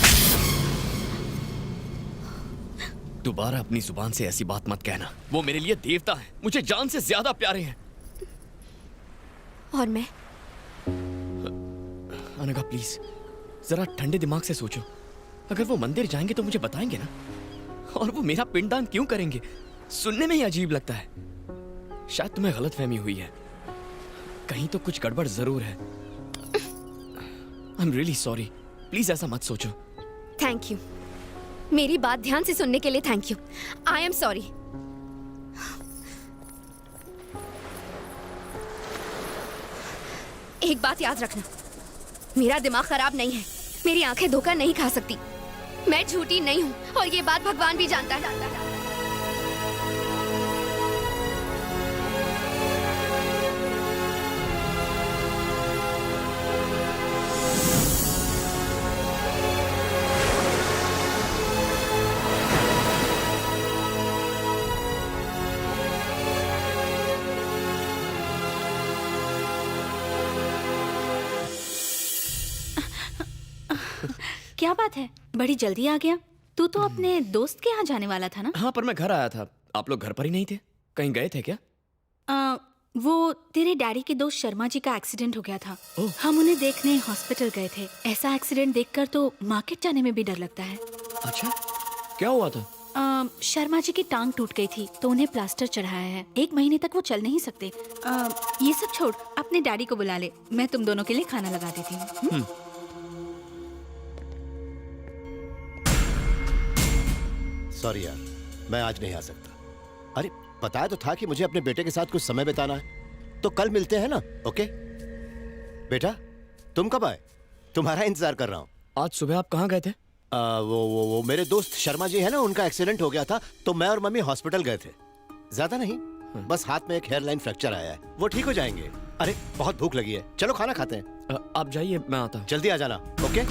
दोबारा अपनी जुबान से ऐसी बात मत कहना। वो मेरे लिए देवता है, मुझे जान से ज्यादा प्यारे हैं। और मैं? अनघा प्लीज जरा ठंडे दिमाग से सोचो। अगर वो मंदिर जाएंगे तो मुझे बताएंगे ना, और वो मेरा पिंडदान क्यों करेंगे? सुनने में ही अजीब लगता है। शायद तुम्हें गलतफहमी हुई है, कहीं तो कुछ गड़बड़ जरूर है। I am really sorry, please ऐसा मत सोचो। थैंक यू, मेरी बात ध्यान से सुनने के लिए thank you. I am sorry. एक बात याद रखना, मेरा दिमाग खराब नहीं है, मेरी आंखें धोखा नहीं खा सकती। मैं झूठी नहीं हूँ और ये बात भगवान भी जानता है। क्या बात है, बड़ी जल्दी आ गया? तू तो अपने दोस्त के यहाँ जाने वाला था ना? हाँ, पर मैं घर आया था। आप लोग घर पर ही नहीं थे? कहीं गए थे क्या? वो तेरे डैडी के दोस्त शर्मा जी का एक्सीडेंट हो गया था। हम उन्हें देखने हॉस्पिटल गए थे। ऐसा एक्सीडेंट देखकर तो मार्केट जाने में भी डर लगता है। अच्छा, क्या हुआ था? शर्मा जी की टांग टूट गई थी तो उन्हें प्लास्टर चढ़ाया है। 1 महीने तक वो चल नहीं सकते। ये सब छोड़, अपने डैडी को बुला ले, मैं तुम दोनों के लिए खाना लगा देती हूँ। सॉरी यार, मैं आज नहीं आ सकता। अरे बताया तो था कि मुझे अपने बेटे के साथ कुछ समय बिताना है, तो कल मिलते हैं ना? ओके बेटा, तुम कब आए? तुम्हारा इंतजार कर रहा हूँ। आज सुबह आप कहाँ गए थे? वो मेरे दोस्त शर्मा जी है ना, उनका एक्सीडेंट हो गया था तो मैं और मम्मी हॉस्पिटल गए थे। ज्यादा नहीं, बस हाथ में एक हेयरलाइन फ्रैक्चर आया है, वो ठीक हो जाएंगे। अरे बहुत भूख लगी है, चलो खाना खाते हैं। आप जाइए, मैं आता हूँ। जल्दी आ जाना। ओके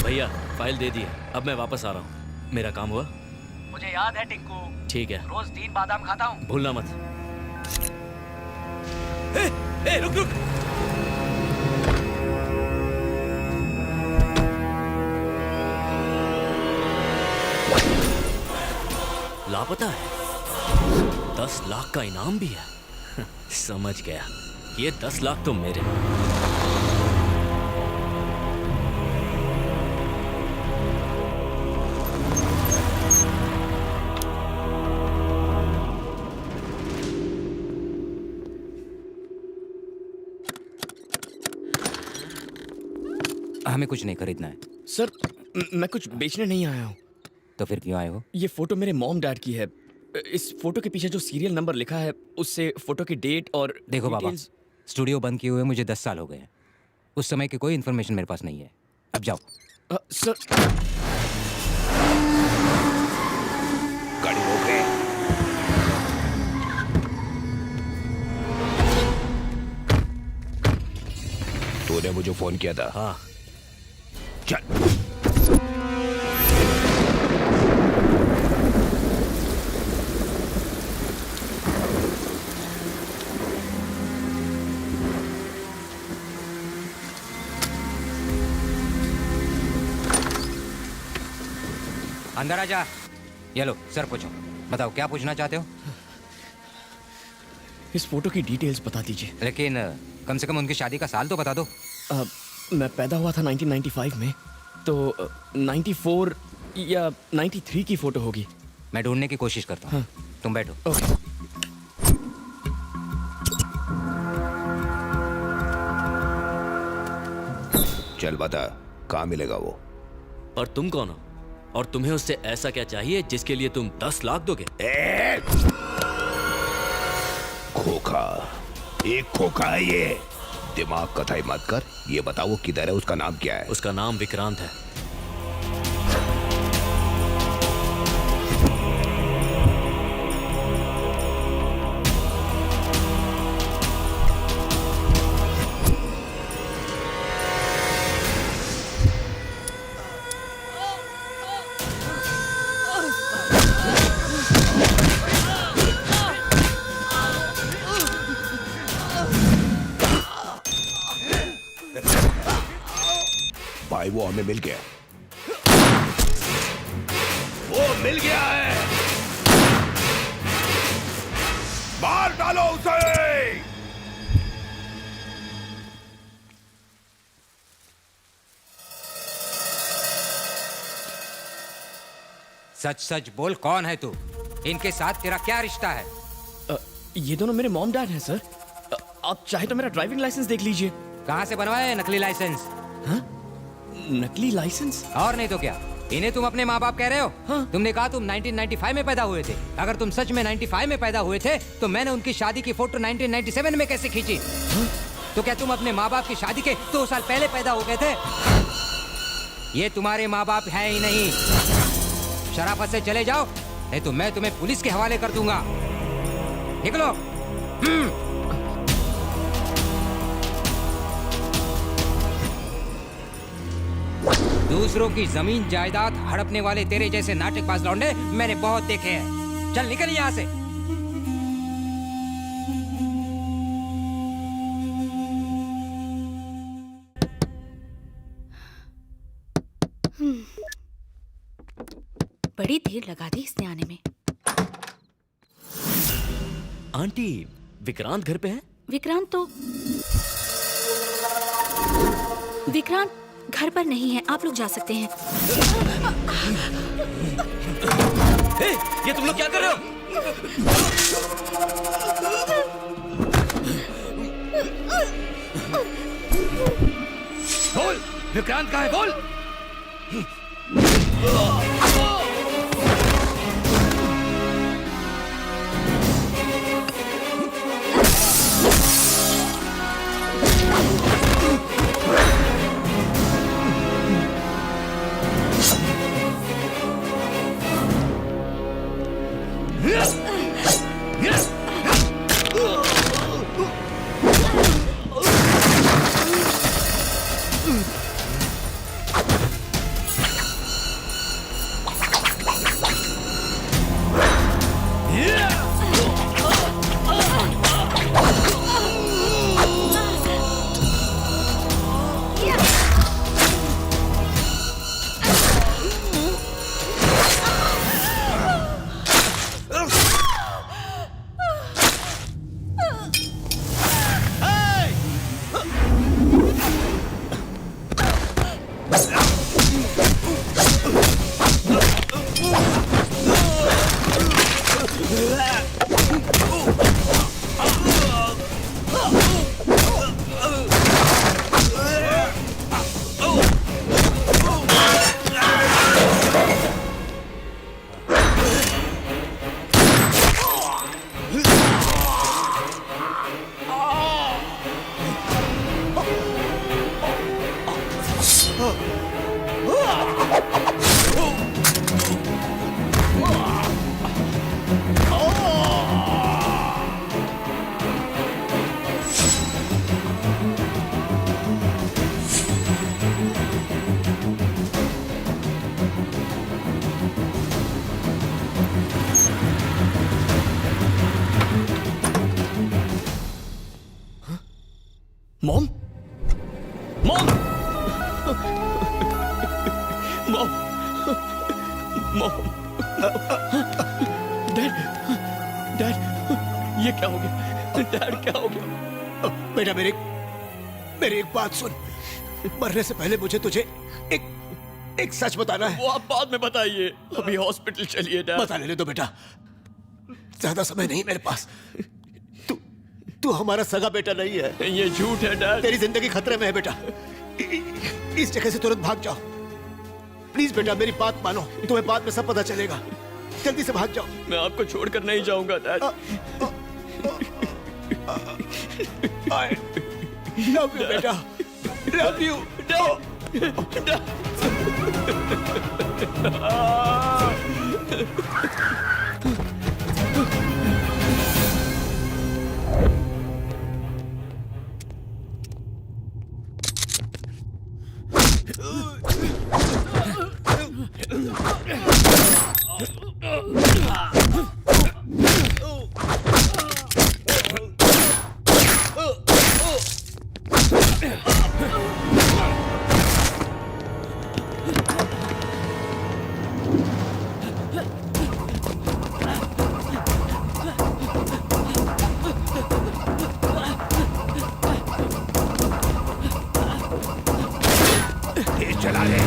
भैया फाइल दे दी है, अब मैं वापस आ रहा हूँ। मेरा काम हुआ? मुझे याद है टिंकू, ठीक है, रोज 3 बादाम खाता हूँ। भूलना मत। रुक रुक। लापता है, 10 लाख का इनाम भी है। समझ गया, ये 10 लाख तो मेरे। हमें कुछ नहीं खरीदना है। सर, मैं कुछ बेचने नहीं आया हूँ। तो फिर क्यों आए हो? ये फोटो मेरे मॉम डैड की है। इस फोटो के पीछे जो सीरियल नंबर लिखा है उससे फोटो की डेट और देखो बाबा, स्टूडियो बंद किए हुए मुझे 10 साल हो गए हैं। उस समय की कोई इन्फॉर्मेशन मेरे पास नहीं है। अब जाओ। सर गाड़ी रोक रहे। तूने मुझे फोन किया था? हाँ। चल। अंदर आ जा। ये लो सर, पूछो, बताओ क्या पूछना चाहते हो? इस फोटो की डिटेल्स बता दीजिए। लेकिन कम से कम उनकी शादी का साल तो बता दो। मैं पैदा हुआ था 1995 में, तो 94 या 93 की फोटो होगी। मैं ढूंढने की कोशिश करता हूँ। हाँ। तुम बैठो। ओके। चल बता, कहाँ मिलेगा वो? और तुम कौन हो? और तुम्हें उससे ऐसा क्या चाहिए जिसके लिए तुम 10 लाख दोगे? खोखा, एक खोखा है ये। दिमाग कथाई मत कर। ये बताओ वो किधर है, उसका नाम क्या है? उसका नाम विक्रांत है। भाई वो हमें मिल गया। वो मिल गया है। मार डालो उसे। सच सच बोल, कौन है तू? इनके साथ तेरा क्या रिश्ता है? ये दोनों मेरे मॉम डैड हैं सर। आप चाहे तो मेरा ड्राइविंग लाइसेंस देख लीजिए। कहाँ से बनवाया है नकली लाइसेंस? हाँ? नकली लाइसेंस? और नहीं तो क्या, इन्हें तुम अपने माँ बाप कह रहे हो? हाँ? तुमने कहा तुम 1995 में पैदा हुए थे। अगर तुम सच में 95 में पैदा हुए थे तो मैंने उनकी शादी की फोटो 1997 में कैसे खींची? हाँ? तो क्या तुम अपने माँ बाप की शादी के 2 साल पहले पैदा हो गए थे? ये तुम्हारे माँ बाप है ही नहीं। शराफत से चले जाओ, नहीं तो मैं तुम्हें पुलिस के हवाले कर दूंगा। निकलो। दूसरों की जमीन जायदाद हड़पने वाले तेरे जैसे नाटकबाज लौंडे मैंने बहुत देखे हैं। चल निकल यहाँ से। बड़ी देर लगा दी इसने आने में। आंटी, विक्रांत घर पे है? विक्रांत घर पर नहीं है, आप लोग जा सकते हैं। ये तुम लोग क्या कर रहे हो? बोल, विक्रांत कहाँ है? बोल। Mom mom mom dad dad ये क्या हो गया? डैड क्या हो गया? बेटा मेरी एक बात सुन। मरने से पहले मुझे तुझे एक सच बताना है। वो आप बाद में बताइए, अभी हॉस्पिटल चलिए डैड। बता लेने दो बेटा, ज्यादा समय नहीं मेरे पास। तू हमारा सगा बेटा नहीं है। ये झूठ है डैड। तेरी जिंदगी खतरे में है बेटा। इस जगह से तुरंत भाग जाओ प्लीज बेटा, मेरी बात मानो, तुम्हें बाद में सब पता चलेगा। जल्दी से भाग जाओ। मैं आपको छोड़कर नहीं जाऊंगा डैड। I love you बेटा, love you डैड। चला ले।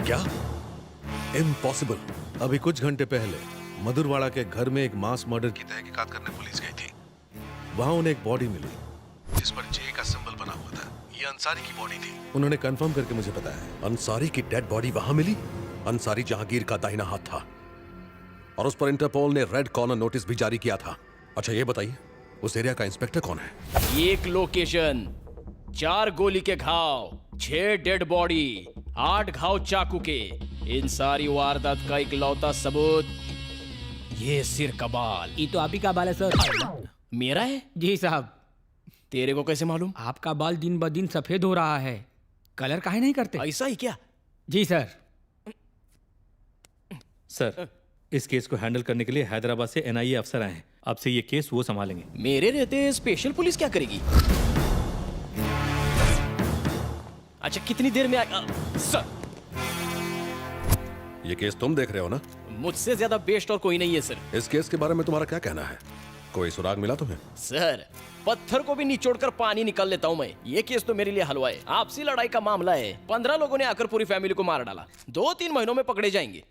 क्या? इम्पॉसिबल। अभी कुछ घंटे पहले मधुरवाड़ा के घर में एक मास मर्डर की तहकीकात करने पुलिस गई थी। वहां उन्हें एक बॉडी मिली जिस पर जे का सिंबल बना हुआ था। ये अंसारी की बॉडी थी। उन्होंने कंफर्म करके मुझे बताया। अंसारी की डेड बॉडी वहां मिली? अंसारी जहांगीर का दाहिना हाथ था और उस पर इंटरपोल ने रेड कॉर्नर नोटिस भी जारी किया था। अच्छा ये बताइए, उस एरिया का इंस्पेक्टर कौन है? एक लोकेशन, 4 गोली के घाव, 6 डेड बॉडी, 8 घाव चाकू के। इन सारी वारदात का इकलौता सबूत ये सिर का बाल। ये तो आप ही का बाल है सर। मेरा है? जी साहब। तेरे को कैसे मालूम? आपका बाल दिन ब दिन सफेद हो रहा है, कलर काहे नहीं करते? ऐसा ही क्या? जी सर। सर, इस केस को हैंडल करने के लिए हैदराबाद से एनआईए अफसर आए हैं। आपसे ये केस वो संभालेंगे। मेरे रहते स्पेशल पुलिस क्या करेगी? अच्छा कितनी देर में सर? ये केस तुम देख रहे हो ना? मुझसे ज्यादा बेस्ट और कोई नहीं है सर। इस केस के बारे में तुम्हारा क्या कहना है? कोई सुराग मिला तुम्हें? सर, पत्थर को भी निचोड़कर पानी निकाल लेता हूं मैं। ये केस तो मेरे लिए हलवा है। आपसी लड़ाई का मामला है। 15 लोगों ने आकर पूरी फैमिली को मार डाला। 2-3 महीनों में पकड़े जाएंगे।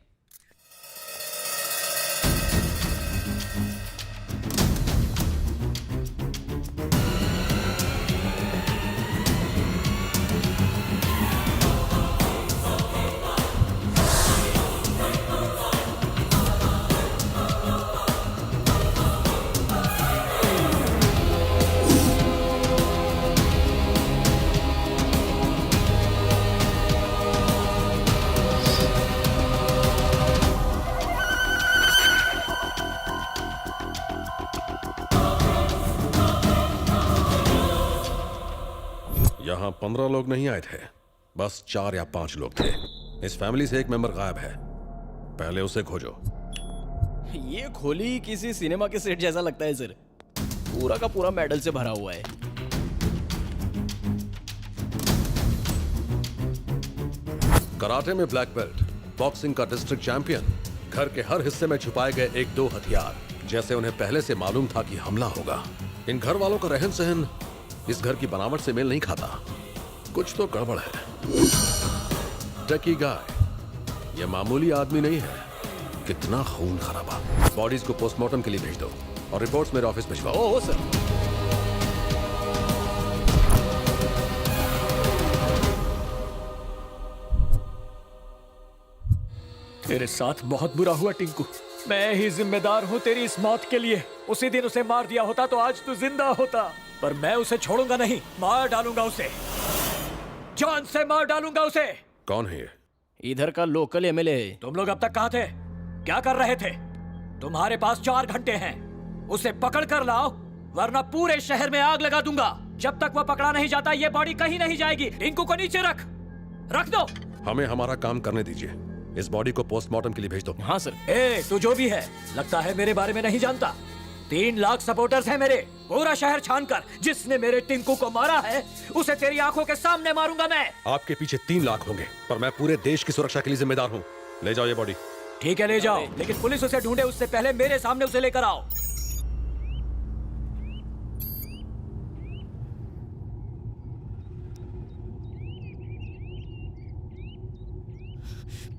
यहाँ 15 लोग नहीं आए थे, बस 4 या 5 लोग थे। इस फैमिली से एक मेंबर गायब है, पहले उसे खोजो। ये खोली किसी सिनेमा के सेट जैसा लगता है सर, पूरा का पूरा मेडल से भरा हुआ है। कराटे में ब्लैक बेल्ट, बॉक्सिंग का डिस्ट्रिक्ट चैंपियन, घर के हर हिस्से में छुपाए गए 1-2 हथियार, जैसे उन्हें पहले से मालूम था कि हमला होगा। इन घर वालों का रहन सहन इस घर की बनावट से मेल नहीं खाता, कुछ तो गड़बड़ है। टकी गाय ये मामूली आदमी नहीं है, कितना खून खराबा। बॉडीज को पोस्टमार्टम के लिए भेज दो और रिपोर्ट्स मेरे ऑफिस भिजवाओ। Oh sir. तेरे साथ बहुत बुरा हुआ टिंकू, मैं ही जिम्मेदार हूँ तेरी इस मौत के लिए। उसी दिन उसे मार दिया होता तो आज तू जिंदा होता, पर मैं उसे छोड़ूंगा नहीं, मार डालूंगा उसे, जान से मार डालूंगा उसे। कौन है ये? इधर का लोकल एमएलए। तुम लोग अब तक कहाँ थे, क्या कर रहे थे? तुम्हारे पास 4 घंटे हैं, उसे पकड़ कर लाओ वरना पूरे शहर में आग लगा दूंगा। जब तक वह पकड़ा नहीं जाता ये बॉडी कहीं नहीं जाएगी। टिंकू को नीचे रख दो। हमें हमारा काम करने दीजिए, इस बॉडी को पोस्टमार्टम के लिए भेज दो। हाँ सर। तू जो भी है, लगता है मेरे बारे में नहीं जानता। 3 लाख सपोर्टर्स हैं मेरे, पूरा शहर छानकर जिसने मेरे टिंकू को मारा है उसे तेरी आंखों के सामने मारूंगा मैं। आपके पीछे 3 लाख होंगे, पर मैं पूरे देश की सुरक्षा के लिए जिम्मेदार हूँ। ले जाओ ये बॉडी। ठीक है ले जाओ, लेकिन पुलिस उसे ढूंढे उससे पहले मेरे सामने उसे लेकर आओ।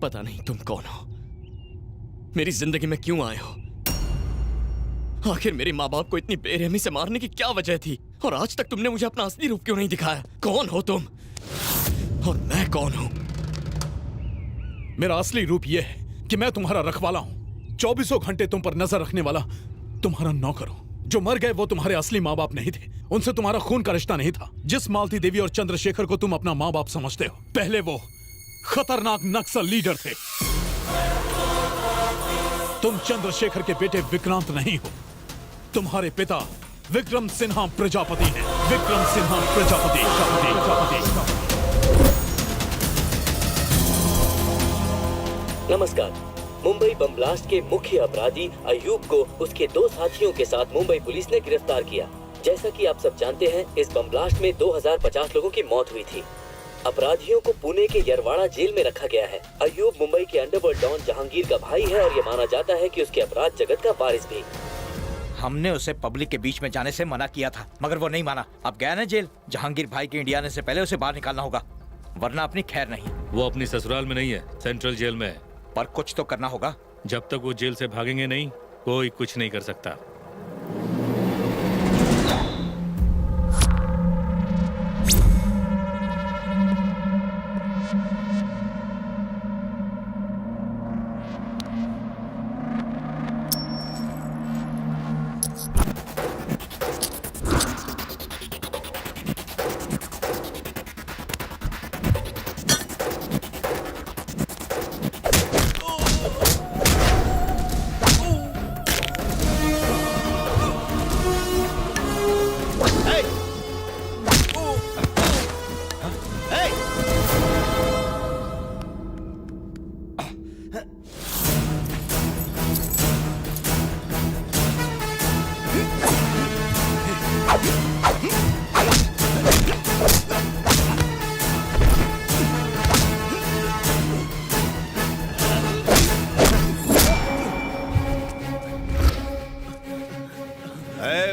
पता नहीं तुम कौन हो, मेरी जिंदगी में क्यों आए हो, आखिर मेरे माँ बाप को इतनी बेरहमी से मारने की क्या वजह थी, और आज तक तुमने मुझे अपना असली रूप क्यों नहीं दिखाया? कौन हो तुम और मैं कौन हूं? मेरा असली रूप यह है कि मैं तुम्हारा रखवाला हूं, 24 घंटे तुम पर नजर रखने वाला तुम्हारा नौकर हूं। जो मर गए वो तुम्हारे असली माँ बाप नहीं थे, उनसे तुम्हारा खून का रिश्ता नहीं था। जिस मालती देवी और चंद्रशेखर को तुम अपना माँ बाप समझते हो, पहले वो खतरनाक नक्सल लीडर थे। तुम चंद्रशेखर के बेटे विक्रांत नहीं हो, तुम्हारे पिता विक्रम सिन्हा प्रजापति हैं। विक्रम सिन्हा प्रजापति। नमस्कार। मुंबई बम ब्लास्ट के मुख्य अपराधी अयूब को उसके 2 साथियों के साथ मुंबई पुलिस ने गिरफ्तार किया। जैसा कि आप सब जानते हैं, इस बम ब्लास्ट में 2050 लोगों की मौत हुई थी। अपराधियों को पुणे के यरवाड़ा जेल में रखा गया है। अयूब मुंबई के अंडरवर्ल्ड डॉन जहांगीर का भाई है और ये माना जाता है कि उसके अपराध जगत का वारिस भी। हमने उसे पब्लिक के बीच में जाने से मना किया था, मगर वो नहीं माना। अब गया ना जेल। जहांगीर भाई के इंडिया आने से पहले उसे बाहर निकालना होगा, वरना अपनी खैर नहीं। वो अपनी ससुराल में नहीं है, सेंट्रल जेल में है। पर कुछ तो करना होगा। जब तक वो जेल से भागेंगे नहीं, कोई कुछ नहीं कर सकता।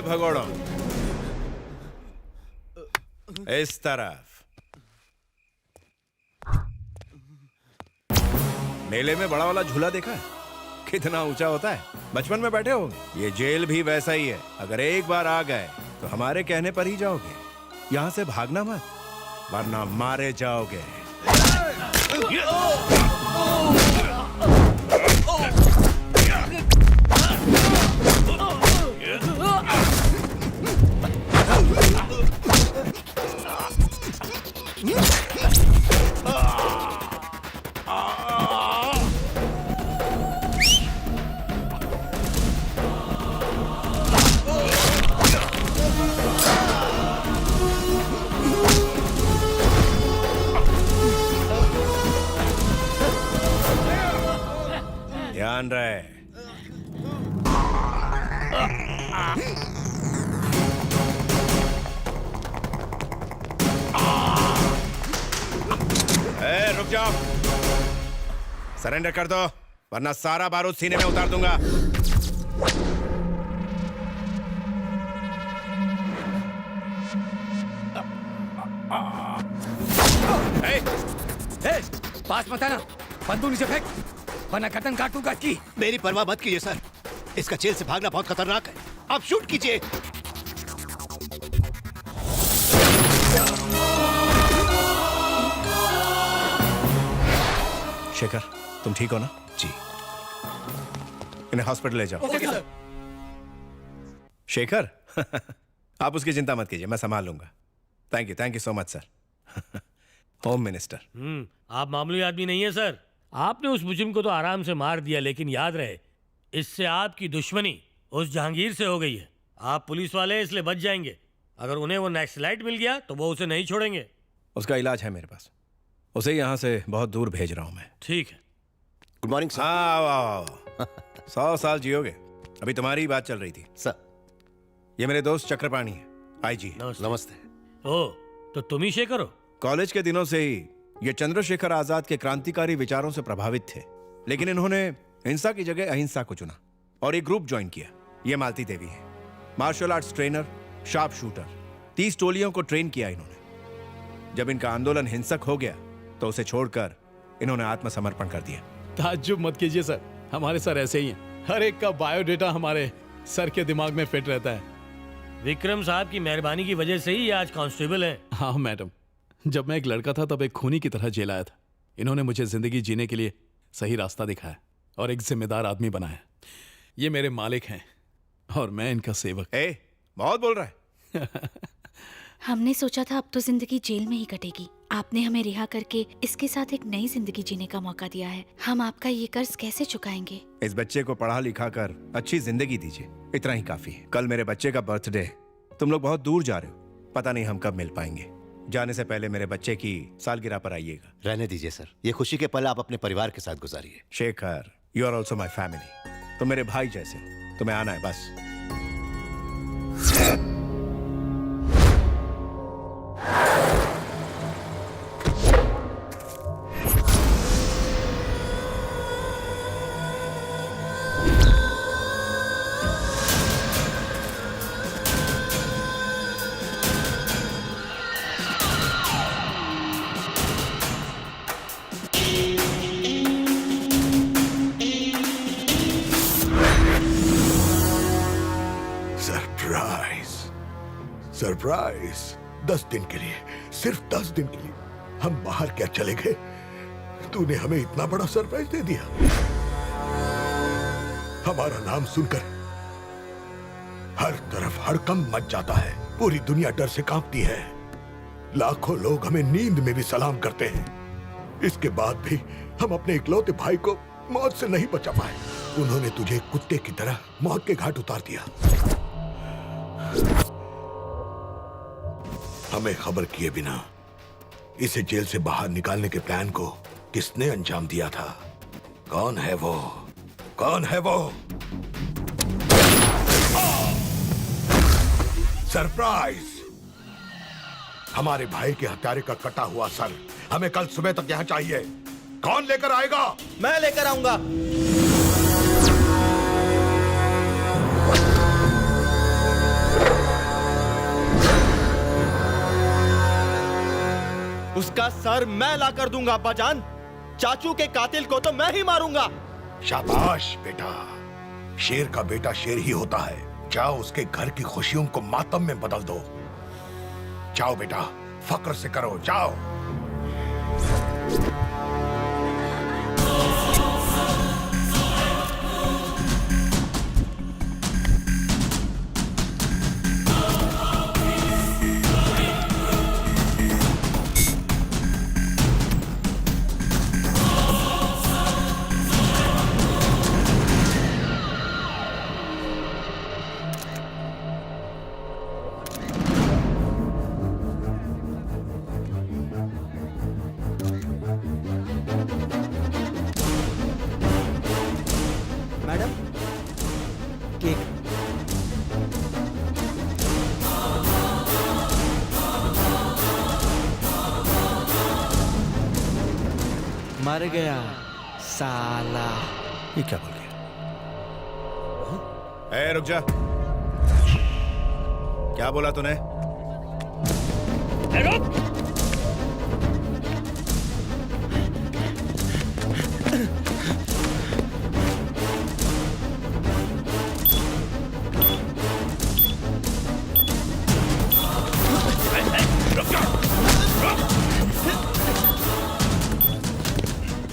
भगोड़ो इस तरफ। मेले में बड़ा वाला झूला देखा है? कितना ऊंचा होता है, बचपन में बैठे होंगे। ये जेल भी वैसा ही है, अगर एक बार आ गए तो हमारे कहने पर ही जाओगे। यहाँ से भागना मत, वरना मारे जाओगे। सावधान रहे। रुक जाओ, सरेंडर कर दो वरना सारा बारूद सीने में उतार दूंगा। पास मत आना, बंदूक नीचे फेंक वरना गर्दन काट दूंगा इसकी। मेरी परवाह मत कीजिए सर, इसका जेल से भागना बहुत खतरनाक है। आप शूट कीजिए। शेखर, तुम ठीक हो ना? जी। इन्हें हॉस्पिटल ले जाओ। Okay sir. शेखर आप उसकी चिंता मत कीजिए, मैं संभाल लूंगा। Thank you so much sir. Home minister. आप मामूली आदमी नहीं है सर। आपने उस मुजरिम को तो आराम से मार दिया, लेकिन याद रहे इससे आपकी दुश्मनी उस जहांगीर से हो गई है। आप पुलिस वाले इसलिए बच जाएंगे। अगर उन्हें वो नक्सलाइट मिल गया तो वो उसे नहीं छोड़ेंगे। उसका इलाज है मेरे पास, उसे यहाँ से बहुत दूर भेज रहा हूँ मैं। ठीक है। Good morning sir. हाँ, आओ 100 साल जियोगे। अभी तुम्हारी ही बात चल रही थी सर। ये मेरे दोस्त चक्रपाणी है, आईजी। नमस्ते। ओ, तो तुम ही शेखर हो? कॉलेज के दिनों से ही ये चंद्रशेखर आजाद के क्रांतिकारी विचारों से प्रभावित थे, लेकिन इन्होंने हिंसा की जगह अहिंसा को चुना और एक ग्रुप ज्वाइन किया। ये मालती देवी है, martial arts trainer, sharp shooter. 30 टोलियों को ट्रेन किया इन्होंने। जब इनका आंदोलन हिंसक हो गया तो उसे छोड़कर इन्होंने आत्मसमर्पण कर दिया। ताज्जुब मत कीजिए सर, हमारे सर ऐसे ही हैं। हर एक का बायोडेटा हमारे सर के दिमाग में फिट रहता है। विक्रम साहब की मेहरबानी की वजह से ही आज कांस्टेबल हैं। हाँ मैडम, जब मैं एक लड़का था तब एक खूनी की तरह जेल आया था। इन्होंने मुझे जिंदगी जीने के लिए सही रास्ता दिखाया और एक जिम्मेदार आदमी बनाया। ये मेरे मालिक हैं और मैं इनका सेवक। बहुत बोल रहा है। हमने सोचा था अब तो जिंदगी जेल में ही कटेगी। आपने हमें रिहा करके इसके साथ एक नई जिंदगी जीने का मौका दिया है। हम आपका ये कर्ज कैसे चुकाएंगे? इस बच्चे को पढ़ा लिखा कर अच्छी जिंदगी दीजिए, इतना ही काफी है। कल मेरे बच्चे का बर्थडे है, तुम लोग बहुत दूर जा रहे हो, पता नहीं हम कब मिल पाएंगे। जाने से पहले मेरे बच्चे की सालगिरह पर आइएगा। रहने दीजिए सर, ये खुशी के पल आप अपने परिवार के साथ गुजारिए। Shekhar, you are also my family. तुम मेरे भाई जैसे हो, तुम्हें आना है बस। सरप्राइज 10 दिन के लिए, सिर्फ 10 दिन के लिए हम बाहर क्या चले गए, तूने हमें इतना बड़ा सरप्राइज दे दिया। हमारा नाम सुनकर हर तरफ हड़कंप मच जाता है, पूरी दुनिया डर से कांपती है। लाखों लोग हमें नींद में भी सलाम करते हैं। इसके बाद भी हम अपने इकलौते भाई को मौत से नहीं बचा पाए। उन्होंने तुझे कुत्ते की तरह मौत के घाट उतार दिया। हमें खबर किए बिना इसे जेल से बाहर निकालने के प्लान को किसने अंजाम दिया था? कौन है वो? कौन है वो? सरप्राइज! हमारे भाई के हत्यारे का कटा हुआ सर हमें कल सुबह तक यहाँ चाहिए। कौन लेकर आएगा? मैं लेकर आऊंगा। उसका सर मैं ला कर दूंगा अब्बा जान। चाचू के कातिल को तो मैं ही मारूंगा। शाबाश बेटा, शेर का बेटा शेर ही होता है। जाओ उसके घर की खुशियों को मातम में बदल दो। जाओ बेटा, फक्र से करो, जाओ। मर गया साला। ये क्या बोल गया? ए, रुक जा। क्या बोला तूने? रुक।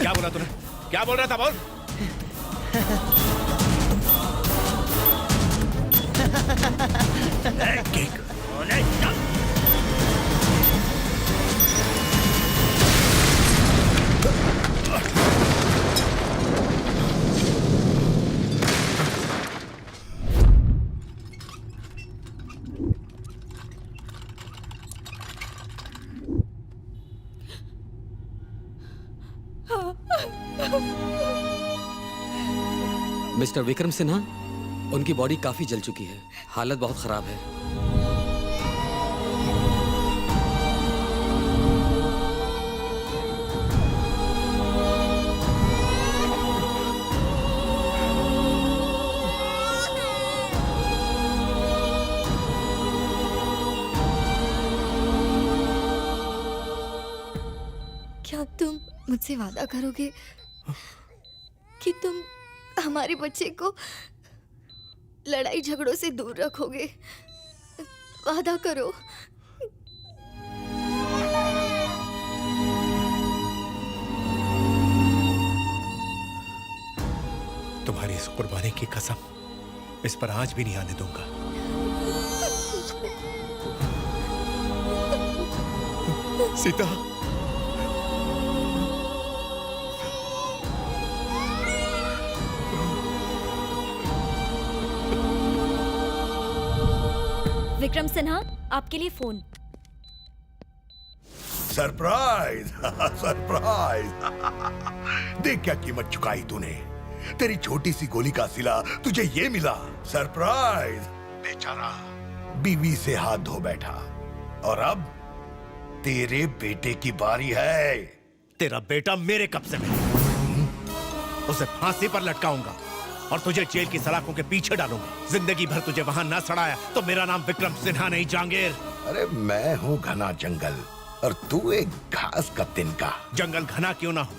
क्या बोला तूने? क्या बोल रहा था? बोल। मिस्टर विक्रम सिन्हा, उनकी बॉडी काफी जल चुकी है, हालत बहुत खराब है। क्या तुम मुझसे वादा करोगे कि तुम हमारे बच्चे को लड़ाई झगड़ों से दूर रखोगे? वादा करो। तुम्हारी इस कुर्बानी की कसम इस पर आज भी नहीं आने दूंगा। सीता, विक्रम सिन्हा, आपके लिए फोन। सरप्राइज। सरप्राइज। देख क्या कीमत चुकाई तूने। तेरी छोटी सी गोली का सिला तुझे ये मिला। सरप्राइज। बेचारा बीवी से हाथ धो बैठा और अब तेरे बेटे की बारी है। तेरा बेटा मेरे कब्जे में, उसे फांसी पर लटकाऊंगा और तुझे जेल की सलाखों के पीछे डालूंगा। जिंदगी भर तुझे वहां ना सड़ाया तो मेरा नाम विक्रम सिन्हा नहीं, जहांगीर। अरे मैं हूँ घना जंगल और तू एक घास का तिनका। जंगल घना क्यों ना हो,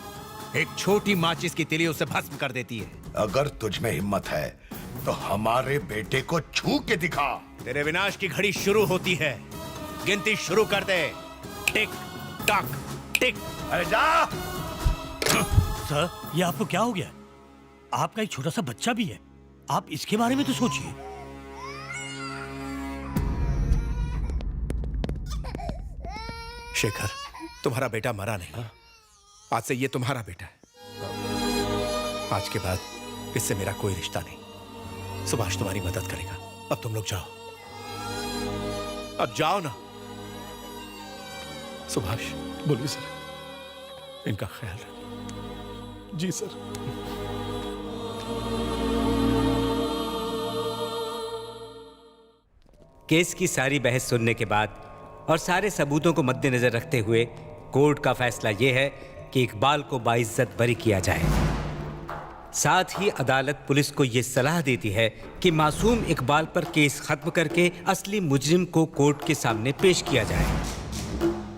एक छोटी माचिस की तिली उसे भस्म कर देती है। अगर तुझ में हिम्मत है तो हमारे बेटे को छू के दिखा। तेरे विनाश की घड़ी शुरू होती है, गिनती शुरू कर दे। टिक टक टिक। अरे जा। सर, ये आपको क्या हो गया? आपका एक छोटा सा बच्चा भी है, आप इसके बारे में तो सोचिए। शेखर, तुम्हारा बेटा मरा नहीं, आज से ये तुम्हारा बेटा है। आज के बाद इससे मेरा कोई रिश्ता नहीं। सुभाष तुम्हारी मदद करेगा। अब तुम लोग जाओ, अब जाओ ना। सुभाष। बोलिए सर। इनका ख्याल रखिए। जी सर। केस की सारी बहस सुनने के बाद और सारे सबूतों को मद्देनजर रखते हुए कोर्ट का फैसला यह है कि इकबाल को बाइज्जत बरी किया जाए। साथ ही अदालत पुलिस को यह सलाह देती है कि मासूम इकबाल पर केस खत्म करके असली मुजरिम को कोर्ट के सामने पेश किया जाए।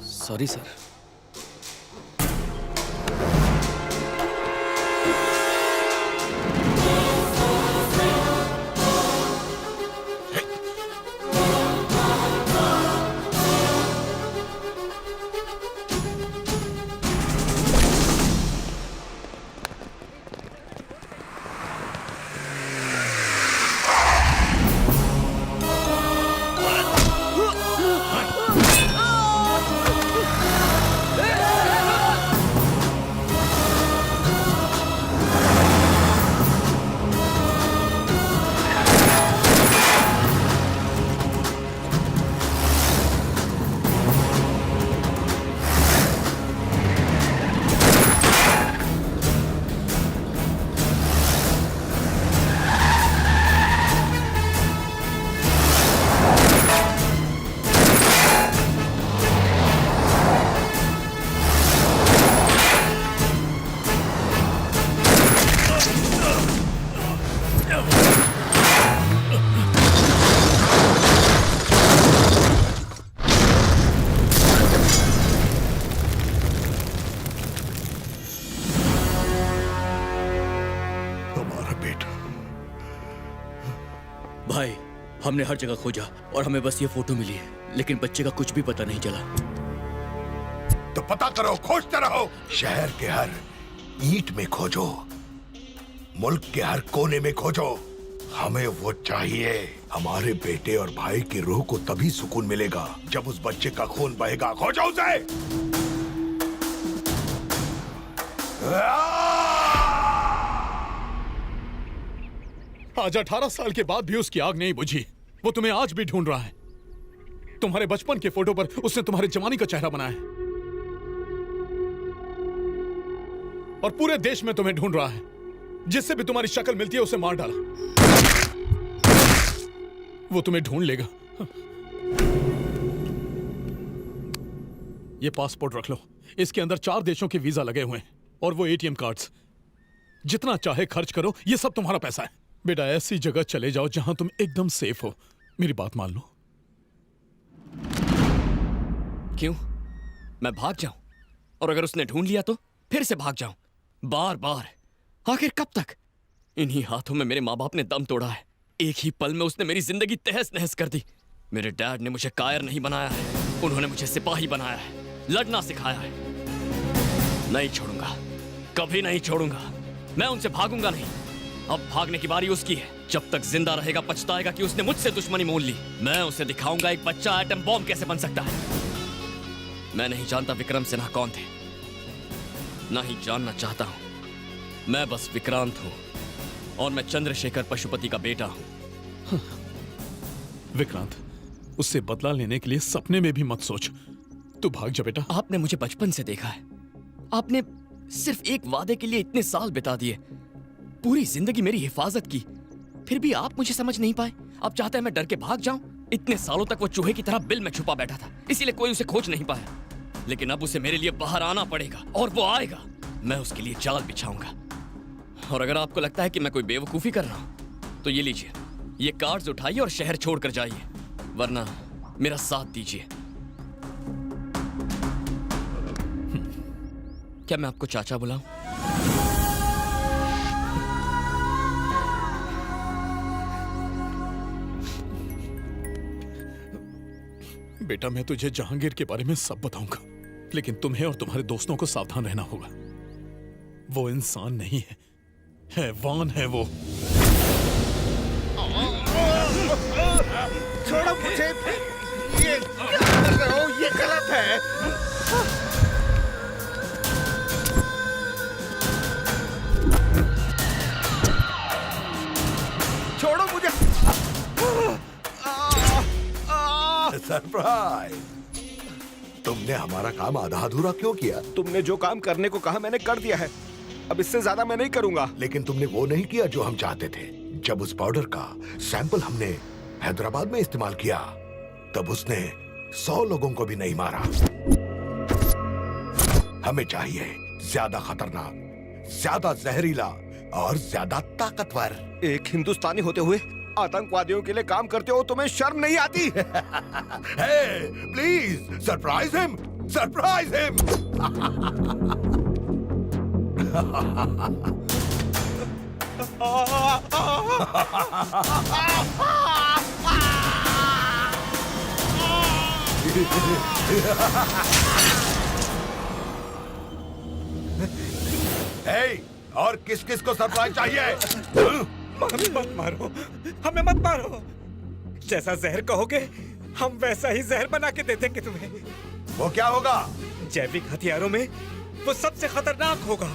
Sorry sir. बेटा। भाई, हमने हर जगह खोजा और हमें बस ये फोटो मिली है, लेकिन बच्चे का कुछ भी पता नहीं चला। तो पता करो, खोजते रहो। शहर के हर ईंट में खोजो, मुल्क के हर कोने में खोजो। हमें वो चाहिए। हमारे बेटे और भाई की रूह को तभी सुकून मिलेगा जब उस बच्चे का खून बहेगा। खोजो उसे। आज 18 साल के बाद भी उसकी आग नहीं बुझी। वो तुम्हें आज भी ढूंढ रहा है। तुम्हारे बचपन के फोटो पर उसने तुम्हारे जवानी का चेहरा बनाया है और पूरे देश में तुम्हें ढूंढ रहा है। जिससे भी तुम्हारी शक्ल मिलती है उसे मार डाला। वो तुम्हें ढूंढ लेगा। ये पासपोर्ट रख लो। इसके अंदर 4 देशों के वीजा लगे हुए हैं और वो एटीएम कार्ड्स। जितना चाहे खर्च करो, ये सब तुम्हारा पैसा है। बेटा, ऐसी जगह चले जाओ जहां तुम एकदम सेफ हो। मेरी बात मान लो। क्यों? मैं भाग जाऊं? और अगर उसने ढूंढ लिया तो फिर से भाग जाऊं? बार बार? आखिर कब तक? इन्हीं हाथों में मेरे माँ बाप ने दम तोड़ा है। एक ही पल में उसने मेरी जिंदगी तहस नहस कर दी। मेरे डैड ने मुझे कायर नहीं बनाया है, उन्होंने मुझे सिपाही बनाया है, लड़ना सिखाया है। नहीं छोड़ूंगा, कभी नहीं छोड़ूंगा। मैं उनसे भागूंगा नहीं। अब भागने की बारी उसकी है। जब तक जिंदा रहेगा पछताएगा कि उसने मुझसे दुश्मनी मोल ली। मैं उसे दिखाऊंगा एक बच्चा एटम बॉम्ब कैसे बन सकता है। मैं नहीं जानता विक्रम सिन्हा कौन थे, ना ही जानना चाहता हूं। मैं बस विक्रांत हूं और मैं चंद्रशेखर पशुपति का बेटा हूं। विक्रांत, उससे बदला लेने के लिए सपने में भी मत सोच। तू भाग जा बेटा। आपने मुझे बचपन से देखा है। आपने सिर्फ एक वादे के लिए इतने साल बिता दिए, पूरी जिंदगी मेरी हिफाजत की, फिर भी आप मुझे समझ नहीं पाए। आप चाहते हैं मैं डर के भाग जाऊं? इतने सालों तक वो चूहे की तरह बिल में छुपा बैठा था, इसीलिए कोई उसे खोज नहीं पाया। लेकिन अब उसे मेरे लिए बाहर आना पड़ेगा और वो आएगा। मैं उसके लिए जाल बिछाऊंगा। और अगर आपको लगता है कि मैं कोई बेवकूफी कर रहा हूं, तो ये लीजिए, ये कार्ड्स उठाइए और शहर छोड़कर जाइए, वरना मेरा साथ दीजिए। क्या मैं आपको चाचा बुलाऊं? बेटा, मैं तुझे जहांगीर के बारे में सब बताऊंगा, लेकिन तुम्हें और तुम्हारे दोस्तों को सावधान रहना होगा। वो इंसान नहीं है, हैवान है वो। छोड़ो मुझे। ये क्या कर रहे हो? ये गलत है। छोड़ो मुझे। सरप्राइज! तुमने हमारा काम आधा अधूरा क्यों किया? तुमने जो काम करने को कहा मैंने कर दिया है। अब इससे ज्यादा मैं नहीं करूंगा। लेकिन तुमने वो नहीं किया जो हम चाहते थे। जब उस पाउडर का सैंपल हमने हैदराबाद में इस्तेमाल किया, तब उसने 100 लोगों को भी नहीं मारा। हमें चाहिए ज्यादा खतरनाक, ज्यादा जहरीला और ज्यादा ताकतवर। एक हिंदुस्तानी होते हुए आतंकवादियों के लिए काम करते हो, तुम्हें शर्म नहीं आती? Please surprise him, surprise him. और किस किस को सरप्राइज चाहिए? मत मारो, हमें मत मारो। जैसा जहर कहोगे हम वैसा ही जहर बना के दे देंगे तुम्हें। वो क्या होगा? जैविक हथियारों में वो सबसे खतरनाक होगा,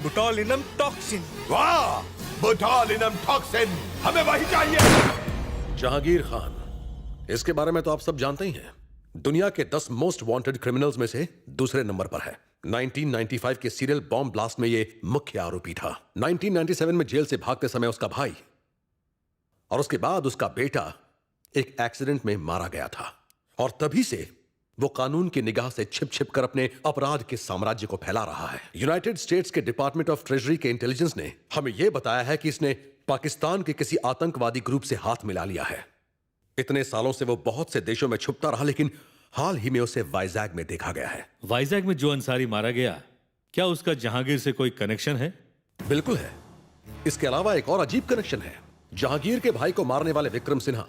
बोटुलिनम टॉक्सिन। वाह, बोटुलिनम टॉक्सिन, हमें वही चाहिए। जहांगीर खान, इसके बारे में तो आप सब जानते ही हैं। दुनिया के 10 मोस्ट वांटेड क्रिमिनल्स में से दूसरे नंबर पर है। 1995 के सीरियल बॉम्ब ब्लास्ट में ये मुख्य आरोपी था। 1997 में जेल से भागते समय उसका भाई और उसके बाद उसका बेटा एक एक्सीडेंट में मारा गया था, और तभी से वो कानून की निगाह से छिप छिप कर अपने अपराध के साम्राज्य को फैला रहा है। यूनाइटेड स्टेट्स के डिपार्टमेंट ऑफ ट्रेजरी के इंटेलिजेंस ने हमें यह बताया है कि इसने पाकिस्तान के किसी आतंकवादी ग्रुप से हाथ मिला लिया है। इतने सालों से वो बहुत से देशों में छुपता रहा, लेकिन हाल ही में उसे वाइजैग में देखा गया है। वाइजैग में जो अंसारी मारा गया, क्या उसका जहांगीर से कोई कनेक्शन है? बिल्कुल है। इसके अलावा एक और अजीब कनेक्शन है। जहांगीर के भाई को मारने वाले विक्रम सिन्हा,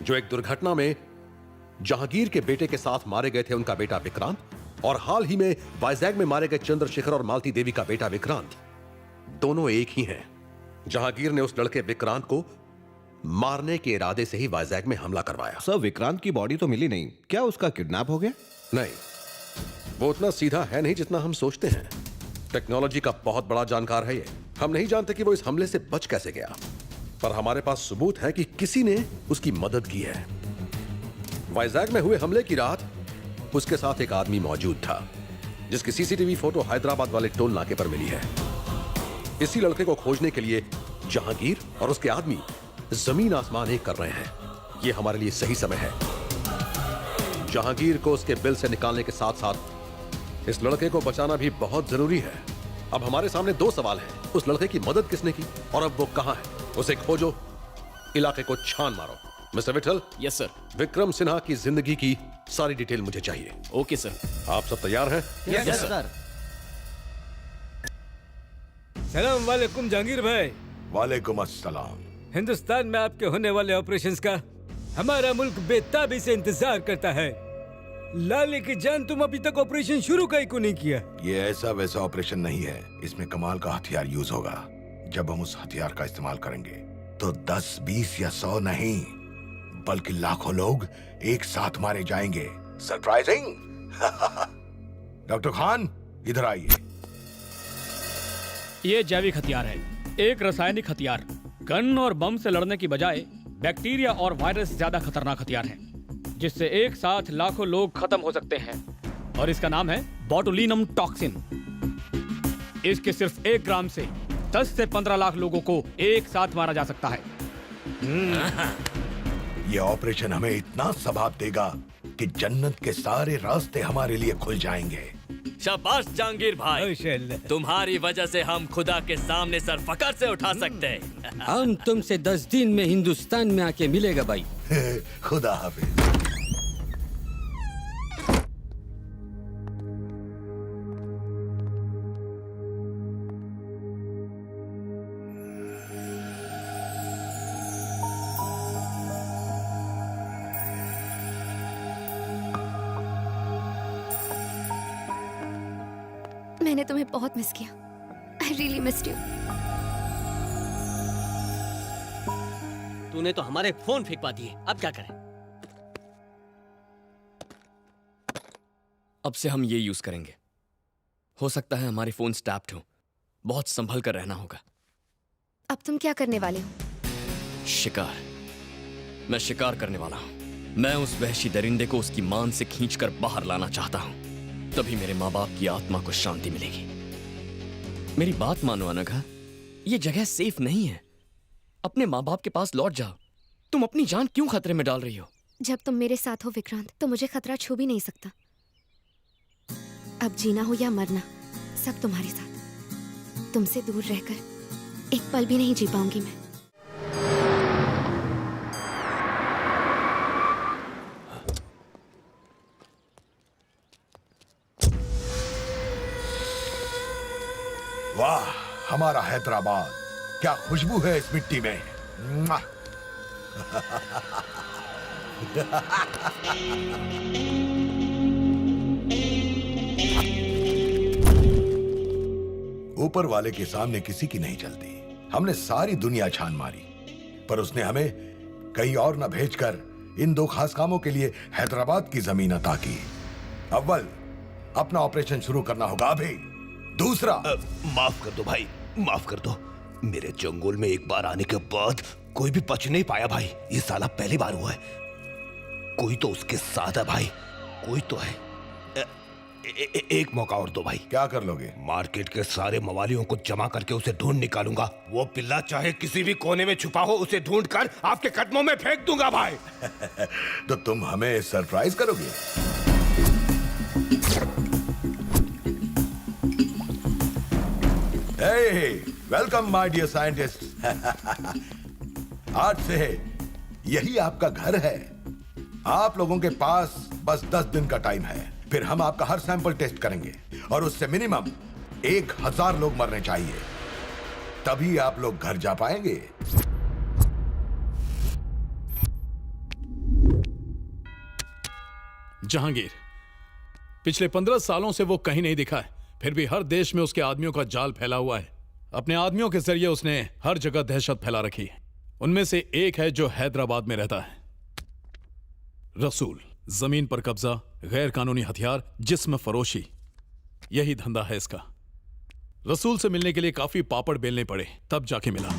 जो एक दुर्घटना में जहांगीर के बेटे के साथ मारे गए थे, उनका बेटा विक्रांत, और हाल ही में वाइजैग में मारे गए चंद्रशेखर और मालती देवी का बेटा विक्रांत, दोनों एक ही हैं। जहांगीर ने उस लड़के विक्रांत को मारने के इरादे से ही वाइजैग में हमला करवाया। सर, विक्रांत की बॉडी तो मिली नहीं, क्या उसका किडनैप हो गया? नहीं, वो उतना सीधा है नहीं जितना हम सोचते हैं। टेक्नोलॉजी का बहुत बड़ा जानकार है ये। हम नहीं जानते कि वो इस हमले से बच कैसे गया, पर हमारे पास सबूत है कि किसी ने उसकी मदद की है। वाइजैग में हुए हमले की रात उसके साथ एक आदमी मौजूद था, जिसकी सीसीटीवी फोटो हैदराबाद वाले टोल नाके पर मिली है। इसी लड़के को खोजने के लिए जहांगीर और उसके आदमी जमीन आसमान एक कर रहे हैं। ये हमारे लिए सही समय है। जहांगीर को उसके बिल से निकालने के साथ साथ इस लड़के को बचाना भी बहुत जरूरी है। अब हमारे सामने दो सवाल हैं। उस लड़के की मदद किसने की और अब वो कहां है? उसे खोजो, इलाके को छान मारो। Mister Vithal. Yes sir. Vikram Sinha की जिंदगी की सारी डिटेल मुझे चाहिए। Okay sir. आप सब तैयार हैं? Yes sir. सलाम वालेकुम जहांगीर भाई। वालेकुम अस्सलाम। हिंदुस्तान में आपके होने वाले ऑपरेशंस का हमारा मुल्क बेताबी से इंतजार करता है। लाले की जान, तुम अभी तक ऑपरेशन शुरू का ही को नहीं किया। ये ऐसा वैसा ऑपरेशन नहीं है, इसमें कमाल का हथियार यूज होगा। जब हम उस हथियार का इस्तेमाल करेंगे तो 10, 20 या 100 नहीं, बल्कि लाखों लोग एक साथ मारे जाएंगे। सरप्राइजिंग। डॉक्टर खान, इधर आइए। ये जैविक हथियार है, एक रासायनिक हथियार। गन और बम से लड़ने की बजाय बैक्टीरिया और वायरस ज्यादा खतरनाक हथियार है, जिससे एक साथ लाखों लोग खत्म हो सकते हैं। और इसका नाम है बोटुलिनम टॉक्सिन। इसके सिर्फ 1 ग्राम से 10 से 15 लाख लोगों को एक साथ मारा जा सकता है। ये ऑपरेशन हमें इतना सवाब देगा कि जन्नत के सारे रास्ते हमारे लिए खुल जाएंगे। शाबाश जहांगीर भाई, तुम्हारी वजह से हम खुदा के सामने सर फकर से उठा सकते हैं। हम तुमसे 10 दिन में हिंदुस्तान में आके मिलेगा भाई। खुदा हाफिज। मैंने तुम्हें बहुत मिस किया। I really missed you. तूने तो हमारे फोन फेंकवा दिए, अब क्या करें? अब से हम ये यूज करेंगे। हो सकता है हमारे फोन टैप्ड हो, बहुत संभल कर रहना होगा। अब तुम क्या करने वाले हो? शिकार। मैं शिकार करने वाला हूं। मैं उस वहशी दरिंदे को उसकी मान से खींचकर बाहर लाना चाहता हूं। तभी मेरे माँ बाप की आत्मा को शांति मिलेगी। मेरी बात मानो अनघा, ये जगह सेफ नहीं है। अपने माँ बाप के पास लौट जाओ। तुम अपनी जान क्यों खतरे में डाल रही हो? जब तुम मेरे साथ हो विक्रांत, तो मुझे खतरा छू भी नहीं सकता। अब जीना हो या मरना, सब तुम्हारे साथ। तुमसे दूर रहकर एक पल भी नहीं जी पाऊंगी मैं। वाह, हमारा हैदराबाद, क्या खुशबू है इस मिट्टी में। मुआ। ऊपर वाले के सामने किसी की नहीं चलती। हमने सारी दुनिया छान मारी, पर उसने हमें कहीं और न भेजकर इन 2 खास कामों के लिए हैदराबाद की जमीन अता की। अव्वल, अपना ऑपरेशन शुरू करना होगा अभी। दूसरा, माफ कर दो भाई, माफ कर दो। मेरे जंगल में एक बार आने के बाद कोई भी बच नहीं पाया भाई। ये साला पहली बार हुआ है। कोई तो उसके साथ है भाई, कोई तो है। एक मौका और दो भाई। क्या कर लोगे? मार्केट के सारे मवालियों को जमा करके उसे ढूंढ निकालूंगा। वो पिल्ला चाहे किसी भी कोने में छुपा हो, उसे ढूंढ कर आपके कदमों में फेंक दूंगा भाई। तो तुम हमें सरप्राइज करोगे? Welcome my dear scientist. आज से यही आपका घर है। आप लोगों के पास बस 10 दिन का टाइम है, फिर हम आपका हर सैंपल टेस्ट करेंगे और उससे मिनिमम 1000 लोग मरने चाहिए। तभी आप लोग घर जा पाएंगे। जहांगीर, पिछले 15 सालों से वो कहीं नहीं दिखा है, फिर भी हर देश में उसके आदमियों का जाल फैला हुआ है। अपने आदमियों के जरिए उसने हर जगह दहशत फैला रखी है। उनमें से एक है जो हैदराबाद में रहता है, रसूल। जमीन पर कब्जा, गैर कानूनी हथियार, जिस्म फरोशी, यही धंधा है इसका। रसूल से मिलने के लिए काफी पापड़ बेलने पड़े, तब जाके मिला।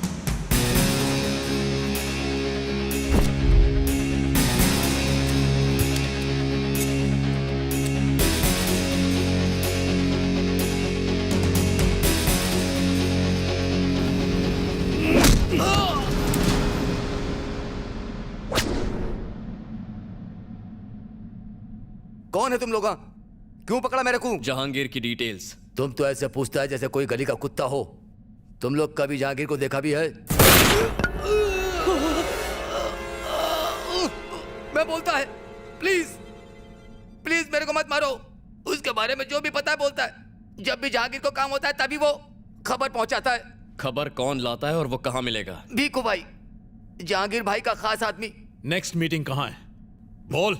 कौन है तुम लोग? क्यों पकड़ा मेरे को? जहांगीर की डिटेल्स। तुम तो ऐसे पूछता है जैसे कोई गली का कुत्ता हो। तुम लोग कभी जहांगीर को देखा भी है? मैं बोलता है, प्लीज प्लीज मेरे को मत मारो। उसके बारे में जो भी पता है बोलता है। जब भी जहांगीर को काम होता है तभी वो खबर पहुंचाता है। खबर कौन लाता है और वो कहाँ मिलेगा? भीखू भाई, जहांगीर भाई का खास आदमी। नेक्स्ट मीटिंग कहाँ है? बोल,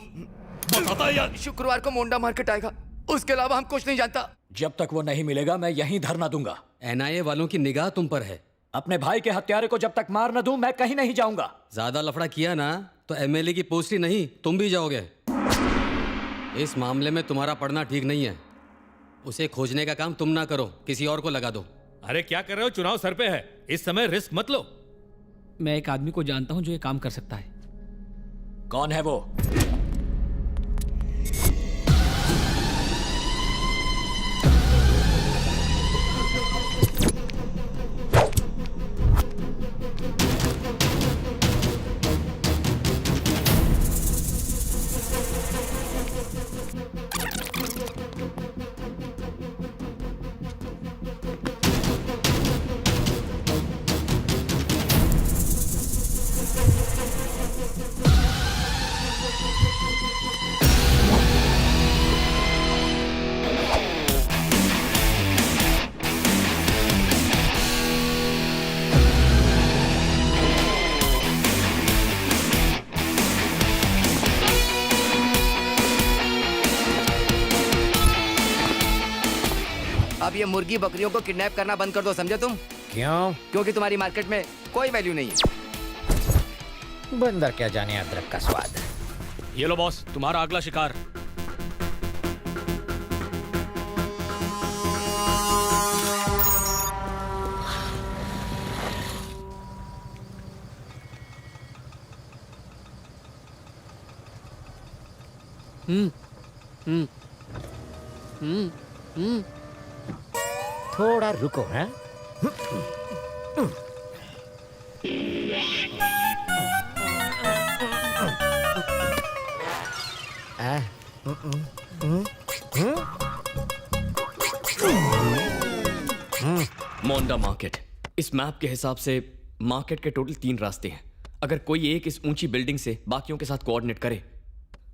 बताता है यार। शुक्रवार को मोंडा मार्केट आएगा, उसके अलावा हम कुछ नहीं जानता। जब तक वो नहीं मिलेगा मैं यहीं धरना दूंगा। एनआईए वालों की निगाह तुम पर है। अपने भाई के हत्यारे को जब तक मार न दूं मैं कहीं नहीं जाऊंगा। ज्यादा लफड़ा किया ना तो एमएलए की पोस्ट ही नहीं तुम भी जाओगे। इस मामले में तुम्हारा पढ़ना ठीक नहीं है। उसे खोजने का काम तुम ना करो, किसी और को लगा दो। अरे क्या कर रहे हो? चुनाव सर पे है, इस समय रिस्क मत लो। मैं एक आदमी को जानता हूं जो ये काम कर सकता है। कौन है वो? अब ये मुर्गी बकरियों को किडनैप करना बंद कर दो, समझे तुम? क्यों? क्योंकि तुम्हारी मार्केट में कोई वैल्यू नहीं है। बंदर क्या जाने अदरक का स्वाद। ये लो बॉस, तुम्हारा अगला शिकार। थोड़ा रुको। हैं? मोंडा मार्केट। इस मैप के हिसाब से मार्केट के टोटल 3 रास्ते हैं। अगर कोई एक इस ऊंची बिल्डिंग से बाकियों के साथ कोऑर्डिनेट करे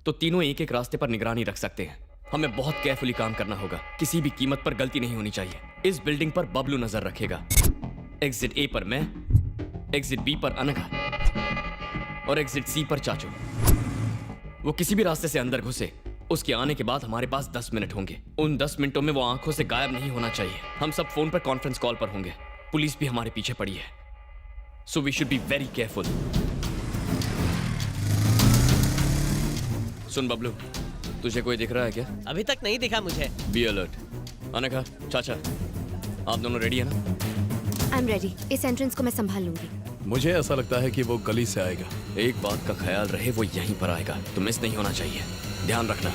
तो तीनों एक एक रास्ते पर निगरानी रख सकते हैं। हमें बहुत केयरफुली काम करना होगा, किसी भी कीमत पर गलती नहीं होनी चाहिए। इस बिल्डिंग पर बबलू नजर रखेगा, एग्जिट ए पर मैं, एग्जिट बी पर अनघा और एग्जिट सी पर चाचू। वो किसी भी रास्ते से अंदर घुसे, उसके आने के बाद हमारे पास 10 मिनट होंगे। उन 10 मिनटों में वो आंखों से गायब नहीं होना चाहिए। हम सब फोन पर कॉन्फ्रेंस कॉल पर होंगे। पुलिस भी हमारे पीछे पड़ी है, so we should be very careful. सुन बबलू, तुझे कोई दिख रहा है क्या? अभी तक नहीं दिखा मुझे। Be alert. अनघा, चाचा, आप दोनों रेडी है ना? I am ready. इस एंट्रेंस को मैं संभाल लूंगी। मुझे ऐसा लगता है कि वो गली से आएगा। एक बात का ख्याल रहे, वो यहीं पर आएगा, तो मिस नहीं होना चाहिए। ध्यान रखना।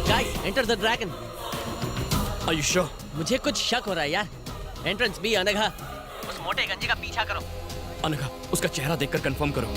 Guys, enter the dragon. Are you sure? मुझे कुछ शक हो रहा है यार। एंट्रेंस बी अनघा। उस मोटे गंजे का पीछा करो। अनघा, उसका चेहरा देखकर कंफर्म करो।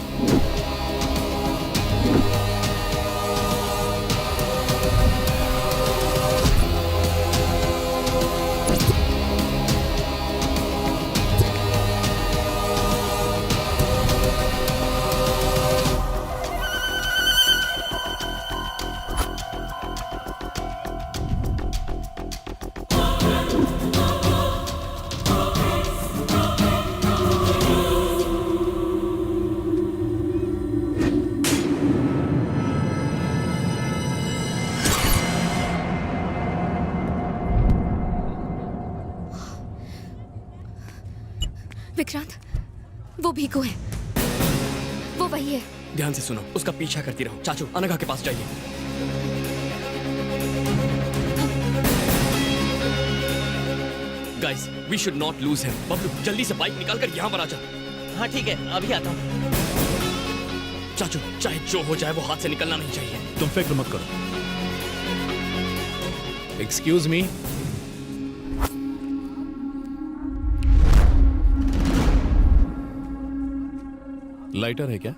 विक्रांत, वो भीखू है, वो वही है। ध्यान से सुनो, उसका पीछा करती रहो। चाचू, अनघा के पास जाइए। Guys, we should not lose him. Bablu, जल्दी से बाइक निकाल कर यहाँ पर आ जा। हाँ ठीक है, अभी आता हूँ। चाचू, चाहे जो हो जाए वो हाथ से निकलना नहीं चाहिए। तुम फिक्र मत करो। Excuse me. लाइटर है क्या?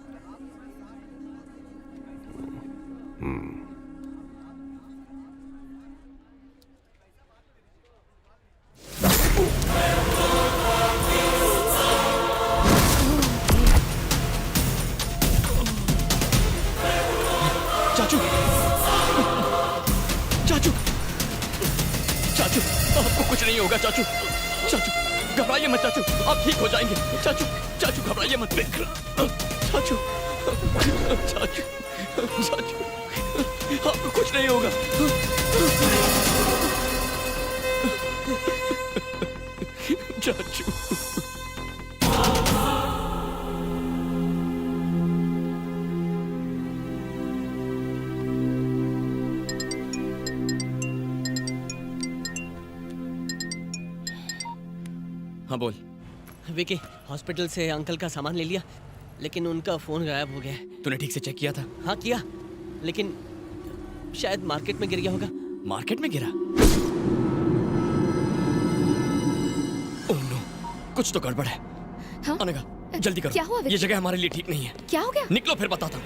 चाचू, चाचू, चाचू, आपको कुछ नहीं होगा चाचू। चाचू, घबराइए मत चाचू, आप ठीक हो जाएंगे। चाचू, चाचू घबराइए मत। चाचू, चाचू, चाचू, आपको कुछ नहीं होगा। चाचू, हाँ बोल। विकी, हॉस्पिटल से अंकल का सामान ले लिया, लेकिन उनका फोन गायब हो गया है। तूने ठीक से चेक किया था? हाँ किया, लेकिन शायद मार्केट में गिर गया होगा। मार्केट में गिरा? ओह नो, कुछ तो गड़बड़ है। हाँ? अनघा, जल्दी करो। क्या हुआ विकी? ये जगह हमारे लिए ठीक नहीं है। क्या हो गया? निकलो फिर बताता हूँ।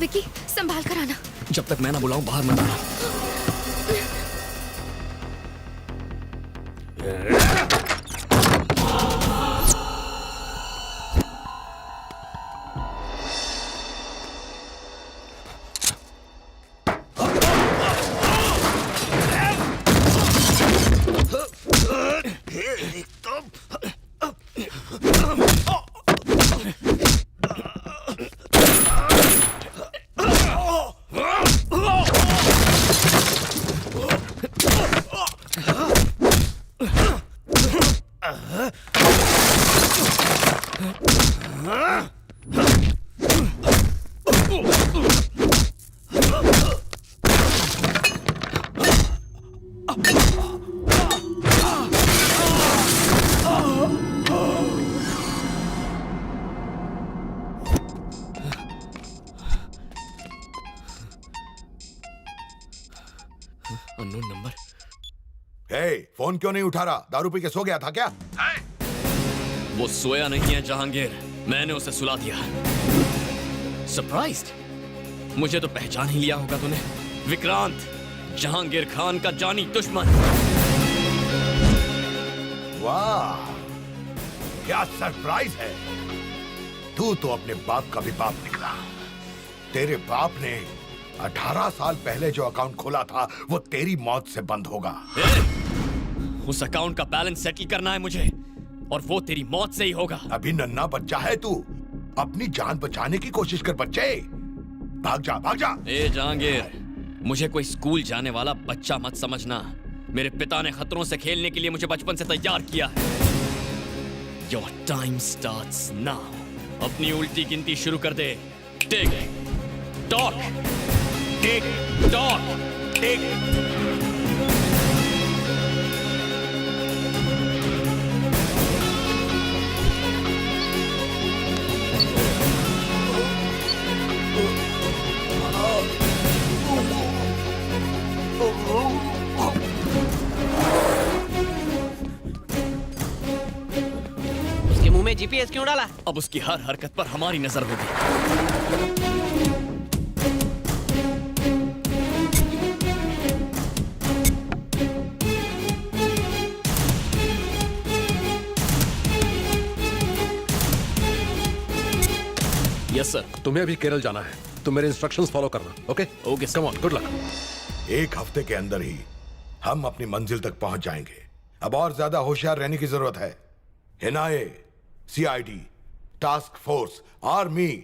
विकी, संभाल कर आना। जब तक मैं ना बुलाऊं बाहर मत आना। Unknown number. फोन क्यों नहीं उठा रहा? दारू पी के सो गया था क्या? वो सोया नहीं है जहांगीर, मैंने उसे सुला दिया। सरप्राइज्ड? मुझे तो पहचान ही लिया होगा तूने। विक्रांत, जहांगीर खान का जानी दुश्मन। वाह, क्या सरप्राइज है। तू तो अपने बाप का भी बाप निकला। तेरे बाप ने 18 साल पहले जो अकाउंट खोला था वो तेरी मौत से बंद होगा। उस अकाउंट का बैलेंस सेटल करना है मुझे, और वो तेरी मौत से ही होगा। अभी नन्हा बच्चा है तू, अपनी जान बचाने की कोशिश कर बच्चे। भाग जा, भाग जा। ए जहांगीर, मुझे कोई स्कूल जाने वाला बच्चा मत समझना। मेरे पिता ने खतरों से खेलने के लिए मुझे बचपन से तैयार किया है। Your time starts now. अपनी उल्टी गिनती शुरू कर दे। टिक टॉक, टिक टॉक, टिक। उसके मुंह में जीपीएस क्यों डाला? अब उसकी हर हरकत पर हमारी नजर होगी। Yes sir. तुम्हें अभी केरल जाना है, तुम मेरे इंस्ट्रक्शंस फॉलो करना। Okay okay, come on, good luck. एक हफ्ते के अंदर ही हम अपनी मंजिल तक पहुंच जाएंगे। अब और ज्यादा होशियार रहने की जरूरत है। NIA, CID, task force, army,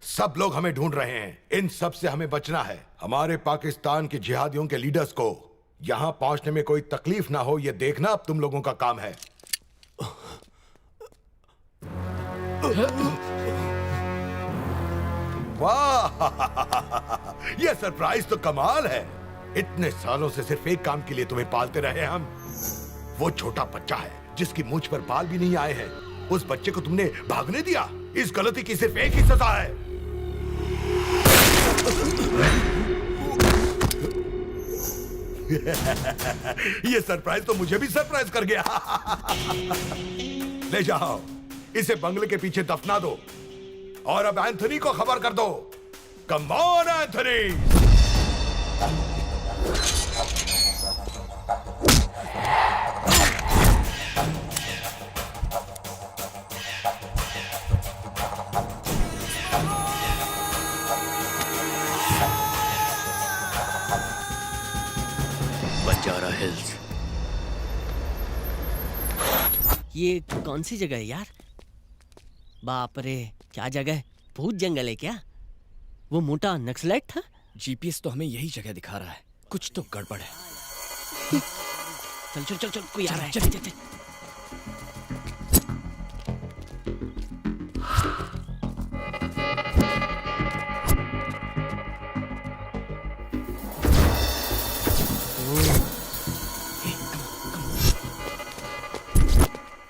सब लोग हमें ढूंढ रहे हैं। इन सब से हमें बचना है। हमारे पाकिस्तान के जिहादियों के लीडर्स को यहां पहुंचने में कोई तकलीफ ना हो, यह देखना अब तुम लोगों का काम है। वाह, यह सरप्राइज तो कमाल है। इतने सालों से सिर्फ एक काम के लिए तुम्हें पालते रहे हम। वो छोटा बच्चा है जिसकी मूंछ पर बाल भी नहीं आए हैं। उस बच्चे को तुमने भागने दिया। इस गलती की सिर्फ एक ही सजा है। ये सरप्राइज तो मुझे भी सरप्राइज कर गया। ले जाओ, इसे बंगले के पीछे दफना दो और अब एंथनी को खबर कर दो। Come on Anthony. Banjara hills. ये कौन सी जगह है यार? बाप रे, क्या जगह है? भूत जंगल है क्या? वो मोटा नक्सलाइट था? जीपीएस तो हमें यही जगह दिखा रहा है। कुछ तो गड़बड़ है। चल चल चल चल, कोई आ रहा है। चल चल चल।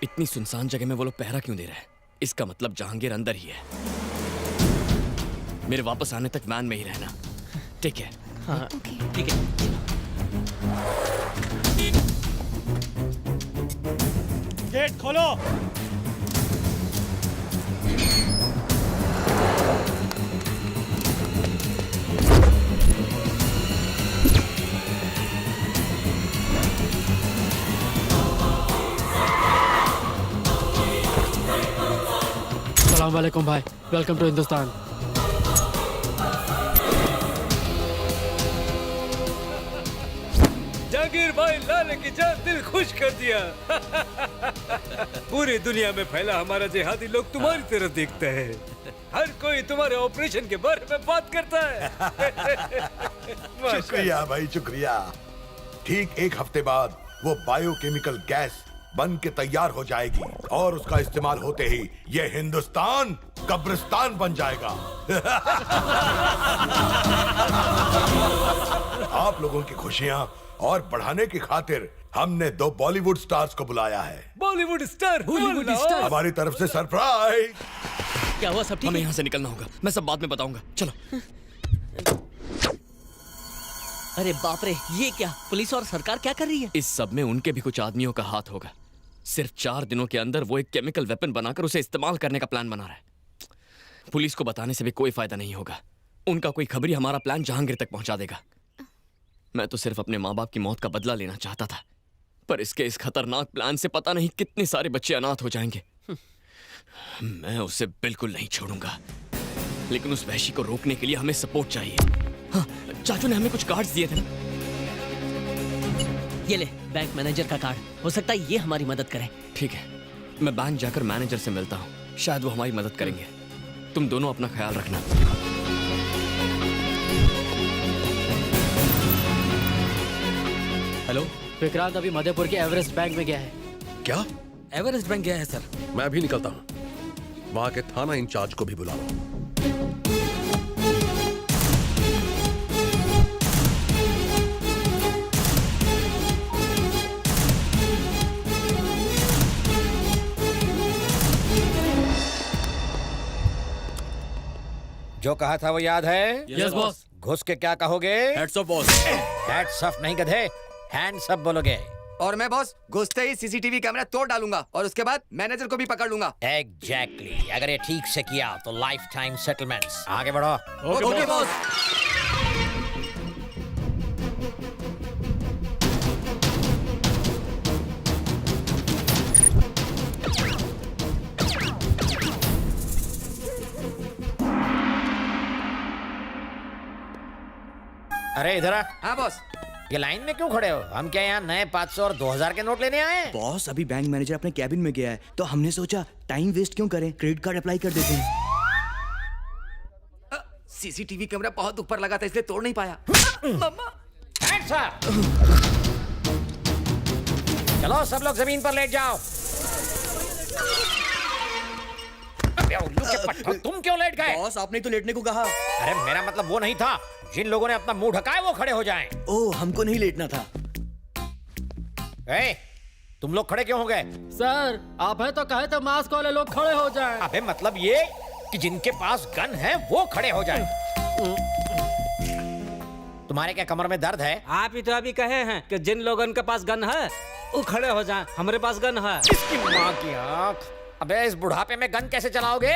इतनी सुनसान जगह में वो लोग पहरा क्यों दे रहे हैं? इसका मतलब जहांगीर अंदर ही है। मेरे वापस आने तक वैन में ही रहना, ठीक है? हाँ ठीक है। गेट खोलो। अस्सलाम वालेकुम भाई, वेलकम टू हिंदुस्तान। जहांगीर भाई लाले की जान दिल खुश कर दिया। पूरी दुनिया में फैला हमारा जिहादी लोग तुम्हारी तरफ देखता है। हर कोई तुम्हारे ऑपरेशन के बारे में बात करता है। शुक्रिया भाई, शुक्रिया। ठीक एक हफ्ते बाद वो बायोकेमिकल गैस बन के तैयार हो जाएगी और उसका इस्तेमाल होते ही ये हिंदुस्तान कब्रिस्तान बन जाएगा। आप लोगों की खुशियां और बढ़ाने की खातिर हमने 2 बॉलीवुड स्टार्स को बुलाया है। Bollywood star, Bollywood star. हमारी तरफ से सरप्राइज। क्या हुआ? सब ठीक हमें है? यहाँ से निकलना होगा। मैं सब बाद में बताऊंगा। चलो। अरे बाप रे, ये क्या? पुलिस और सरकार क्या कर रही है? इस सब में उनके भी कुछ आदमियों का हाथ होगा। सिर्फ 4 दिनों के अंदर वो एक केमिकल वेपन बनाकर उसे इस्तेमाल करने का प्लान बना रहा है। पुलिस को बताने से भी कोई फायदा नहीं होगा। उनका कोई खबरी हमारा प्लान जहांगीर तक पहुंचा देगा। मैं तो सिर्फ अपने माँ बाप की मौत का बदला लेना चाहता था, पर इसके इस खतरनाक प्लान से पता नहीं कितने सारे बच्चे अनाथ हो जाएंगे। मैं उसे बिल्कुल नहीं छोड़ूंगा, लेकिन उस वहशी को रोकने के लिए हमें सपोर्ट चाहिए। हाँ, चाचू ने हमें कुछ कार्ड्स दिए थे ना? ये ले, बैंक मैनेजर का कार्ड। हो सकता है ये हमारी मदद करे। ठीक है, मैं बैंक जाकर मैनेजर से मिलता हूँ। शायद वो हमारी मदद करेंगे। तुम दोनों अपना ख्याल रखना। हेलो, विक्रांत अभी मधेपुर के एवरेस्ट बैंक में गया है। क्या? एवरेस्ट बैंक गया है सर। मैं भी निकलता हूँ। वहां के थाना इंचार्ज को भी बुला लो। जो कहा था वो याद है? Yes boss. घुस के क्या कहोगे? Heads of boss. Heads of नहीं गधे, हैंड्स अप बोलोगे। और मैं बॉस घुसते ही सीसीटीवी कैमरा तोड़ डालूंगा और उसके बाद मैनेजर को भी पकड़ लूंगा। एग्जैक्टली। अगर ये ठीक से किया तो लाइफ टाइम सेटलमेंट्स। आगे बढ़ो। Okay boss. अरे इधर आ। हाँ बॉस। ये लाइन में क्यों खड़े हो? हम क्या यहाँ नए 500 और 2000 के नोट लेने आए हैं? बॉस अभी बैंक मैनेजर अपने कैबिन में गया है तो हमने सोचा टाइम वेस्ट क्यों करें, क्रेडिट कार्ड अप्लाई कर देते हैं। सीसीटीवी कैमरा बहुत ऊपर लगा था इसलिए तोड़ नहीं पाया। मम्मा चलो सब लोग जमीन पर लेट जाओ। अबे उल्लू के पट्टो, तुम क्यों लेट गए? बॉस आपने तो लेटने को कहा। अरे मेरा मतलब वो नहीं था, जिन लोगों ने अपना मुंह ढका है वो खड़े हो जाएं। ओह हमको नहीं लेटना था। तुम लोग खड़े क्यों हो गए? सर आप है तो कहे तो मास्क वाले लोग खड़े हो जाएं। अबे मतलब ये कि जिनके पास गन है वो खड़े हो जाएं। तुम्हारे क्या कमर में दर्द है? आप ही तो अभी कहे हैं कि जिन लोगों के पास गन है वो खड़े हो जाएं। हमारे पास गन है। इसकी माँ की आँख। अबे इस बुढ़ापे में गन कैसे चलाओगे?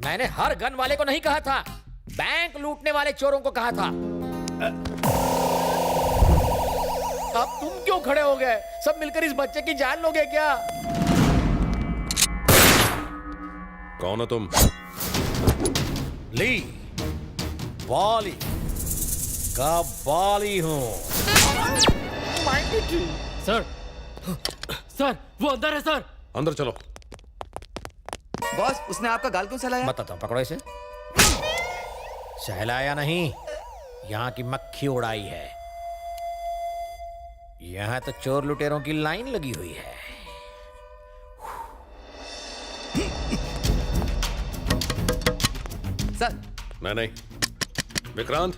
मैंने हर गन वाले को नहीं कहा था, बैंक लूटने वाले चोरों को कहा था। अब तुम क्यों खड़े हो गए? सब मिलकर इस बच्चे की जान लोगे क्या? कौन हो तुम? ली बॉली का बॉली हूँ। सर सर वो अंदर है सर। अंदर चलो। बॉस उसने आपका गाल क्यों सहलाया? बताता हूँ, पकड़ो इसे। सहलाया नहीं, यहाँ की मक्खी उड़ाई है। यहाँ तो चोर लुटेरों की लाइन लगी हुई है। सर मैं नहीं। विक्रांत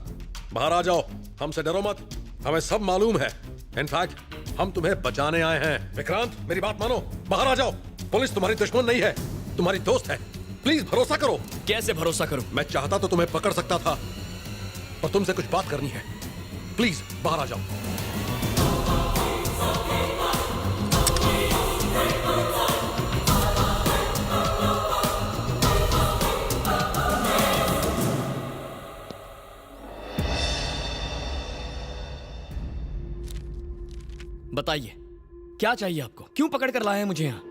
बाहर आ जाओ, हमसे डरो मत, हमें सब मालूम है। इनफैक्ट हम तुम्हें बचाने आए हैं। विक्रांत मेरी बात मानो, बाहर आ जाओ। पुलिस तुम्हारी दुश्मन नहीं है, तुम्हारी दोस्त है। प्लीज भरोसा करो। कैसे भरोसा करूं? मैं चाहता तो तुम्हें पकड़ सकता था, पर तुमसे कुछ बात करनी है। प्लीज बाहर आ जाओ। बताइए क्या चाहिए आपको? क्यों पकड़ कर लाए हैं मुझे यहाँ?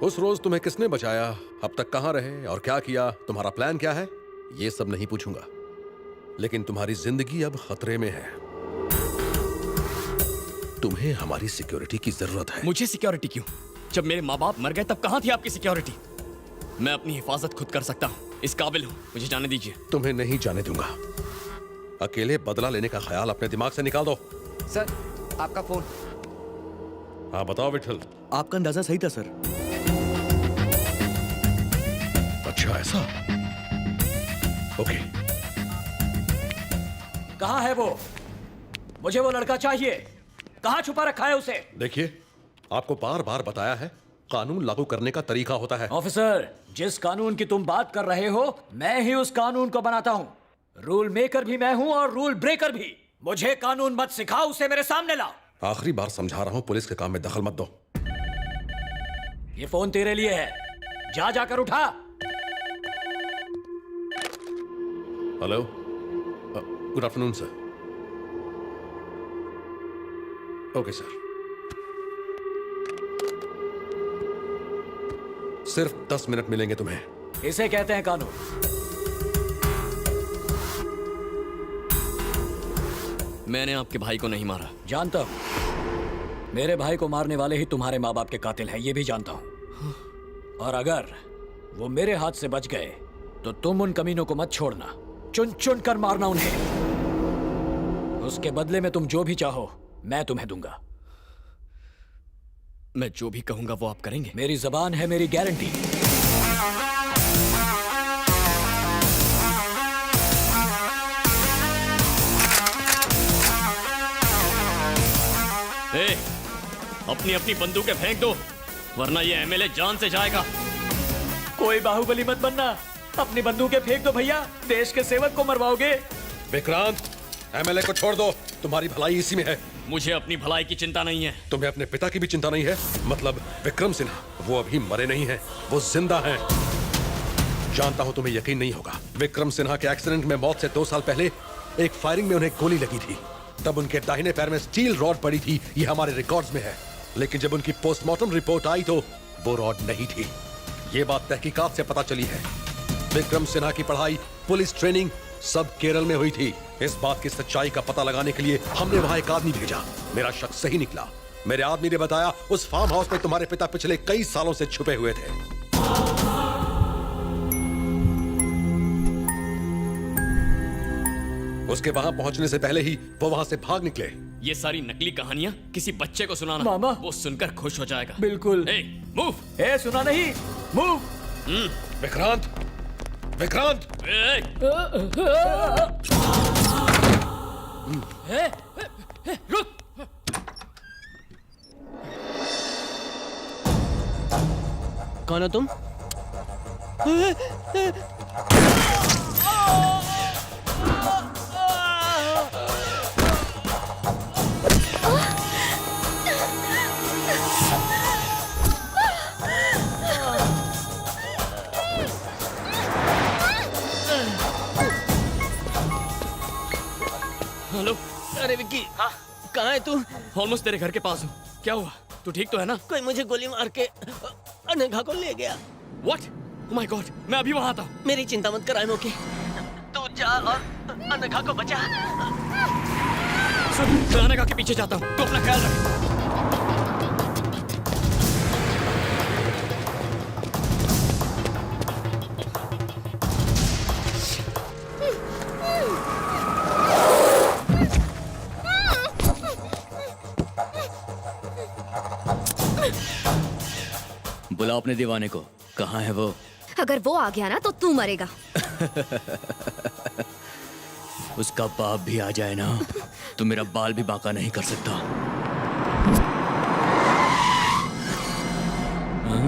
उस रोज तुम्हें किसने बचाया, अब तक कहां रहे और क्या किया, तुम्हारा प्लान क्या है, ये सब नहीं पूछूंगा। लेकिन तुम्हारी जिंदगी अब खतरे में है। तुम्हें हमारी सिक्योरिटी की जरूरत है। मुझे सिक्योरिटी क्यों? जब मेरे माँ बाप मर गए तब कहां थी आपकी सिक्योरिटी? मैं अपनी हिफाजत खुद कर सकता हूँ, इस काबिल हूँ, मुझे जाने दीजिए। तुम्हें नहीं जाने दूंगा। अकेले बदला लेने का ख्याल अपने दिमाग से निकाल दो। सर आपका फोन। हाँ बताओ विठल। आपका अंदाजा सही था सर। अच्छा ऐसा? ओके। कहाँ है वो? मुझे वो लड़का चाहिए। कहाँ छुपा रखा है उसे? देखिए आपको बार बार बताया है, कानून लागू करने का तरीका होता है। ऑफिसर, जिस कानून की तुम बात कर रहे हो मैं ही उस कानून को बनाता हूँ। रूल मेकर भी मैं हूँ और रूल ब्रेकर भी। मुझे कानून मत सिखाओ, उसे मेरे सामने ला। आखिरी बार समझा रहा हूँ, पुलिस के काम में दखल मत दो। ये फोन तेरे लिए है, जा जाकर उठा। Hello, good afternoon sir. Okay sir. सिर्फ 10 मिनट मिलेंगे तुम्हें। इसे कहते हैं कानून। मैंने आपके भाई को नहीं मारा। जानता हूं, मेरे भाई को मारने वाले ही तुम्हारे माँ बाप के कातिल हैं, ये भी जानता हूं। और अगर वो मेरे हाथ से बच गए तो तुम उन कमीनों को मत छोड़ना, चुन चुन कर मारना उन्हें। उसके बदले में तुम जो भी चाहो मैं तुम्हें दूंगा। मैं जो भी कहूंगा वो आप करेंगे? मेरी जबान है मेरी गारंटी। अपनी अपनी बंदूकें फेंक दो, वरना ये एमएलए जान से जाएगा। कोई बाहुबली मत बनना, अपनी बंदूकें फेंक दो भैया, देश के सेवक को मरवाओगे। विक्रांत, एमएलए को छोड़ दो, तुम्हारी भलाई इसी में है। मुझे अपनी भलाई की चिंता नहीं है। तुम्हें अपने पिता की भी चिंता नहीं है? मतलब विक्रम सिन्हा, वो अभी मरे नहीं हैं, वो जिंदा हैं। जानता हूं तुम्हें यकीन नहीं होगा, विक्रम सिन्हा के एक्सीडेंट में मौत से 2 साल पहले एक फायरिंग में उन्हें गोली लगी थी। तब उनके दाहिने पैर में स्टील रॉड पड़ी थी, ये हमारे रिकॉर्ड्स में है। लेकिन जब उनकी पोस्टमार्टम रिपोर्ट आई तो वो रॉड नहीं थी। ये बात तहकीकात से पता चली है। विक्रम सिन्हा की पढ़ाई, पुलिस ट्रेनिंग सब केरल में हुई थी। इस बात की सच्चाई का पता लगाने के लिए हमने वहां एक आदमी भेजा। मेरा शक सही निकला। मेरे आदमी ने बताया उस फार्म हाउस में तुम्हारे पिता पिछले कई सालों से छुपे हुए थे। उसके वहां पहुंचने से पहले ही वो वहां से भाग निकले। ये सारी नकली कहानियां किसी बच्चे को सुनाना, मामा। वो सुनकर खुश हो जाएगा। बिल्कुल। मूव। ए सुना नहीं, मूव। विक्रांत, विक्रांत। रुक। कौन हो तुम? हेलो। अरे विक्की, हाँ कहाँ है तू? ऑलमोस्ट तेरे घर के पास हूँ। क्या हुआ? तू ठीक तो है ना? कोई मुझे गोली मार के अनघा को ले गया। What? Oh my God, मैं अभी वहाँ आता हूँ। मेरी चिंता मत कर मोके, तू जा और अनघा को बचा। सुन, मैं अनघा के पीछे जाता हूँ, तू अपना ख्याल रख। बुलाओ अपने दीवाने को। कहाँ है वो? अगर वो आ गया ना तो तू मरेगा। उसका बाप भी आ जाए ना तो मेरा बाल भी बांका नहीं कर सकता। हाँ?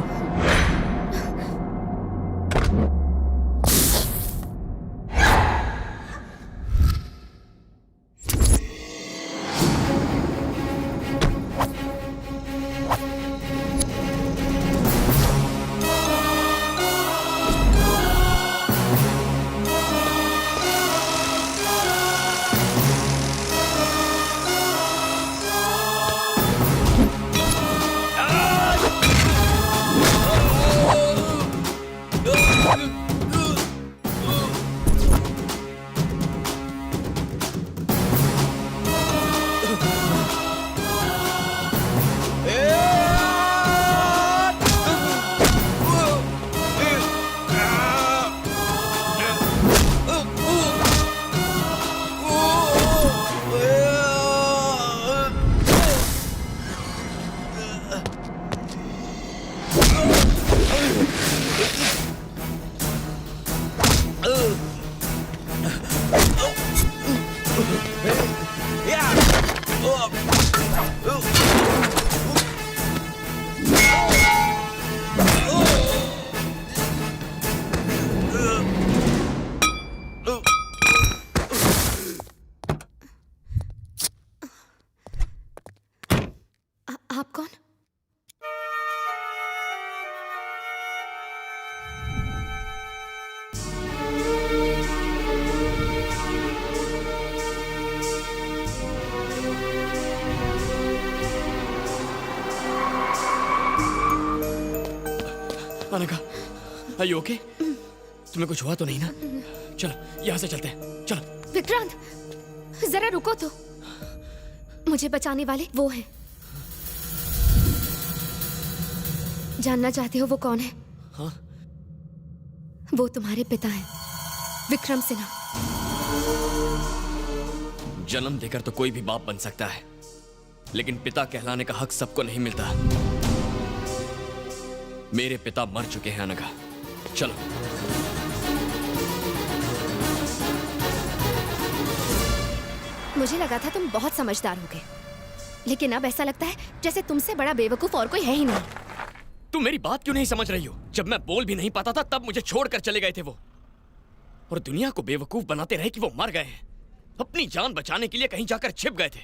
आप कौन? Anagha, are you okay? तुम्हें कुछ हुआ तो नहीं ना? चलो यहाँ से चलते हैं, चलो। विक्रांत, जरा रुको तो। मुझे बचाने वाले वो हैं। जानना चाहते हो वो कौन है? हाँ? वो तुम्हारे पिता हैं, विक्रम सिन्हा। जन्म देकर तो कोई भी बाप बन सकता है, लेकिन पिता कहलाने का हक सबको नहीं मिलता। मेरे पिता मर चुके हैं अनघा, चलो। मुझे लगा था तुम बहुत समझदार होगे, लेकिन अब ऐसा लगता है जैसे तुमसे बड़ा बेवकूफ और कोई है ही नहीं। तुम मेरी बात क्यों नहीं समझ रही हो? जब मैं बोल भी नहीं पाता था तब मुझे छोड़कर चले गए थे वो, और दुनिया को बेवकूफ बनाते रहे कि वो मर गए हैं। अपनी जान बचाने के लिए कहीं जाकर छिप गए थे।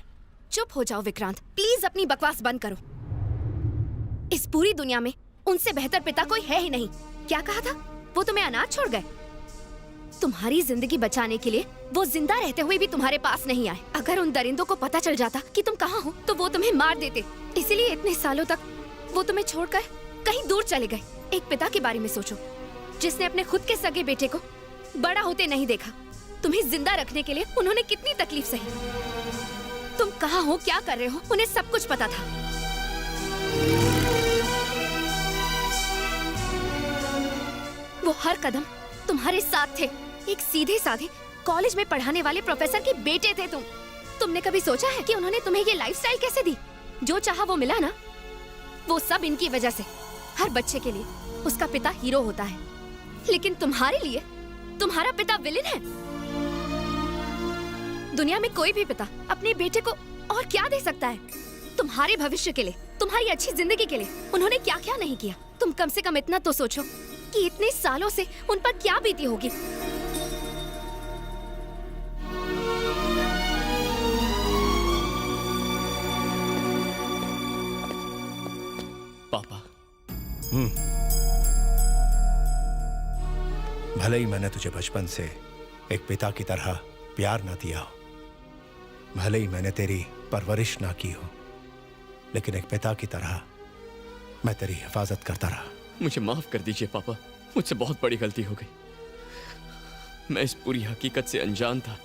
चुप हो जाओ विक्रांत, प्लीज अपनी बकवास बंद करो। इस पूरी दुनिया में उनसे बेहतर पिता कोई है ही नहीं। क्या कहा था? वो तुम्हें अनाथ छोड़ गए? तुम्हारी जिंदगी बचाने के लिए वो जिंदा रहते हुए भी तुम्हारे पास नहीं आए। अगर उन दरिंदों को पता चल जाता कि तुम कहाँ हो तो वो तुम्हें मार देते। इसीलिए इतने सालों तक वो तुम्हें छोड़कर कहीं दूर चले गए। एक पिता के बारे में सोचो जिसने अपने खुद के सगे बेटे को बड़ा होते नहीं देखा, तुम्हें जिंदा रखने के लिए उन्होंने कितनी तकलीफ सही। तुम कहाँ हो, क्या कर रहे हो, उन्हें सब कुछ पता था। वो हर कदम तुम्हारे साथ थे। एक सीधे साधे कॉलेज में पढ़ाने वाले प्रोफेसर के बेटे थे तुम। तुमने कभी सोचा है कि उन्होंने तुम्हें ये लाइफस्टाइल कैसे दी? जो चाहा वो मिला ना, वो सब इनकी वजह से। हर बच्चे के लिए उसका पिता हीरो होता है, लेकिन तुम्हारे लिए तुम्हारा पिता विलेन है। दुनिया में कोई भी पिता अपने बेटे को और क्या दे सकता है? तुम्हारे भविष्य के लिए, तुम्हारी अच्छी जिंदगी के लिए उन्होंने क्या क्या नहीं किया। तुम कम से कम इतना तो सोचो कि इतने सालों से उन पर क्या बीती होगी। पापा। भले ही मैंने तुझे बचपन से एक पिता की तरह प्यार ना दिया हो, भले ही मैंने तेरी परवरिश ना की हो, लेकिन एक पिता की तरह मैं तेरी हिफाजत करता रहा। मुझे माफ कर दीजिए पापा, मुझसे बहुत बड़ी गलती हो गई। मैं इस पूरी हकीकत से अनजान था।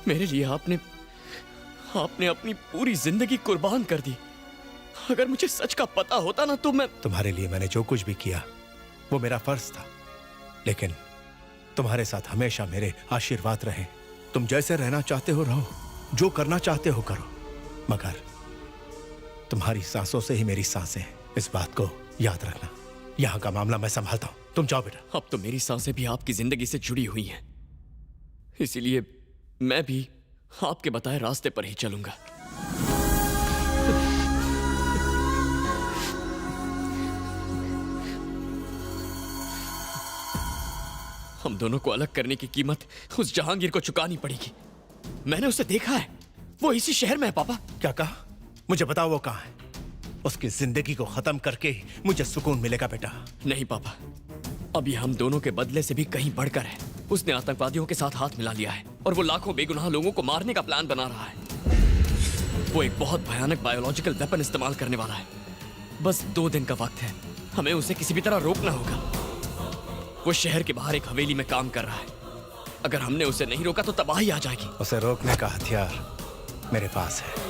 मेरे लिए आपने अपनी पूरी जिंदगी कुर्बान कर दी। अगर मुझे सच का पता होता ना तो मैं तुम्हारे लिए मैंने जो कुछ भी किया वो मेरा फर्ज था, लेकिन तुम्हारे साथ हमेशा मेरे आशीर्वाद रहे। तुम जैसे रहना चाहते हो रहो, जो करना चाहते हो करो, मगर तुम्हारी सांसों से ही मेरी सांसें हैं। इस बात को याद रखना। यहाँ का मामला मैं संभालता हूँ, तुम जाओ बेटा। अब तो मेरी सांसें भी आपकी जिंदगी से जुड़ी हुई हैं, इसीलिए मैं भी आपके बताए रास्ते पर ही चलूंगा। हम दोनों को अलग करने की कीमत उस जहांगीर को चुकानी पड़ेगी। मैंने उसे देखा है, वो इसी शहर में है। पापा क्या कहा? मुझे बताओ वो कहाँ है? उसकी जिंदगी को खत्म करके ही मुझे सुकून मिलेगा बेटा। नहीं पापा, अभी हम दोनों के बदले से भी कहीं बढ़कर है। उसने आतंकवादियों के साथ हाथ मिला लिया है और वो लाखों बेगुनाह लोगों को मारने का प्लान बना रहा है। वो एक बहुत भयानक बायोलॉजिकल वेपन इस्तेमाल करने वाला है। बस 2 दिन का वक्त है, हमें उसे किसी भी तरह रोकना होगा। वो शहर के बाहर एक हवेली में काम कर रहा है। अगर हमने उसे नहीं रोका तो तबाही आ जाएगी। उसे रोकने का हथियार मेरे पास है।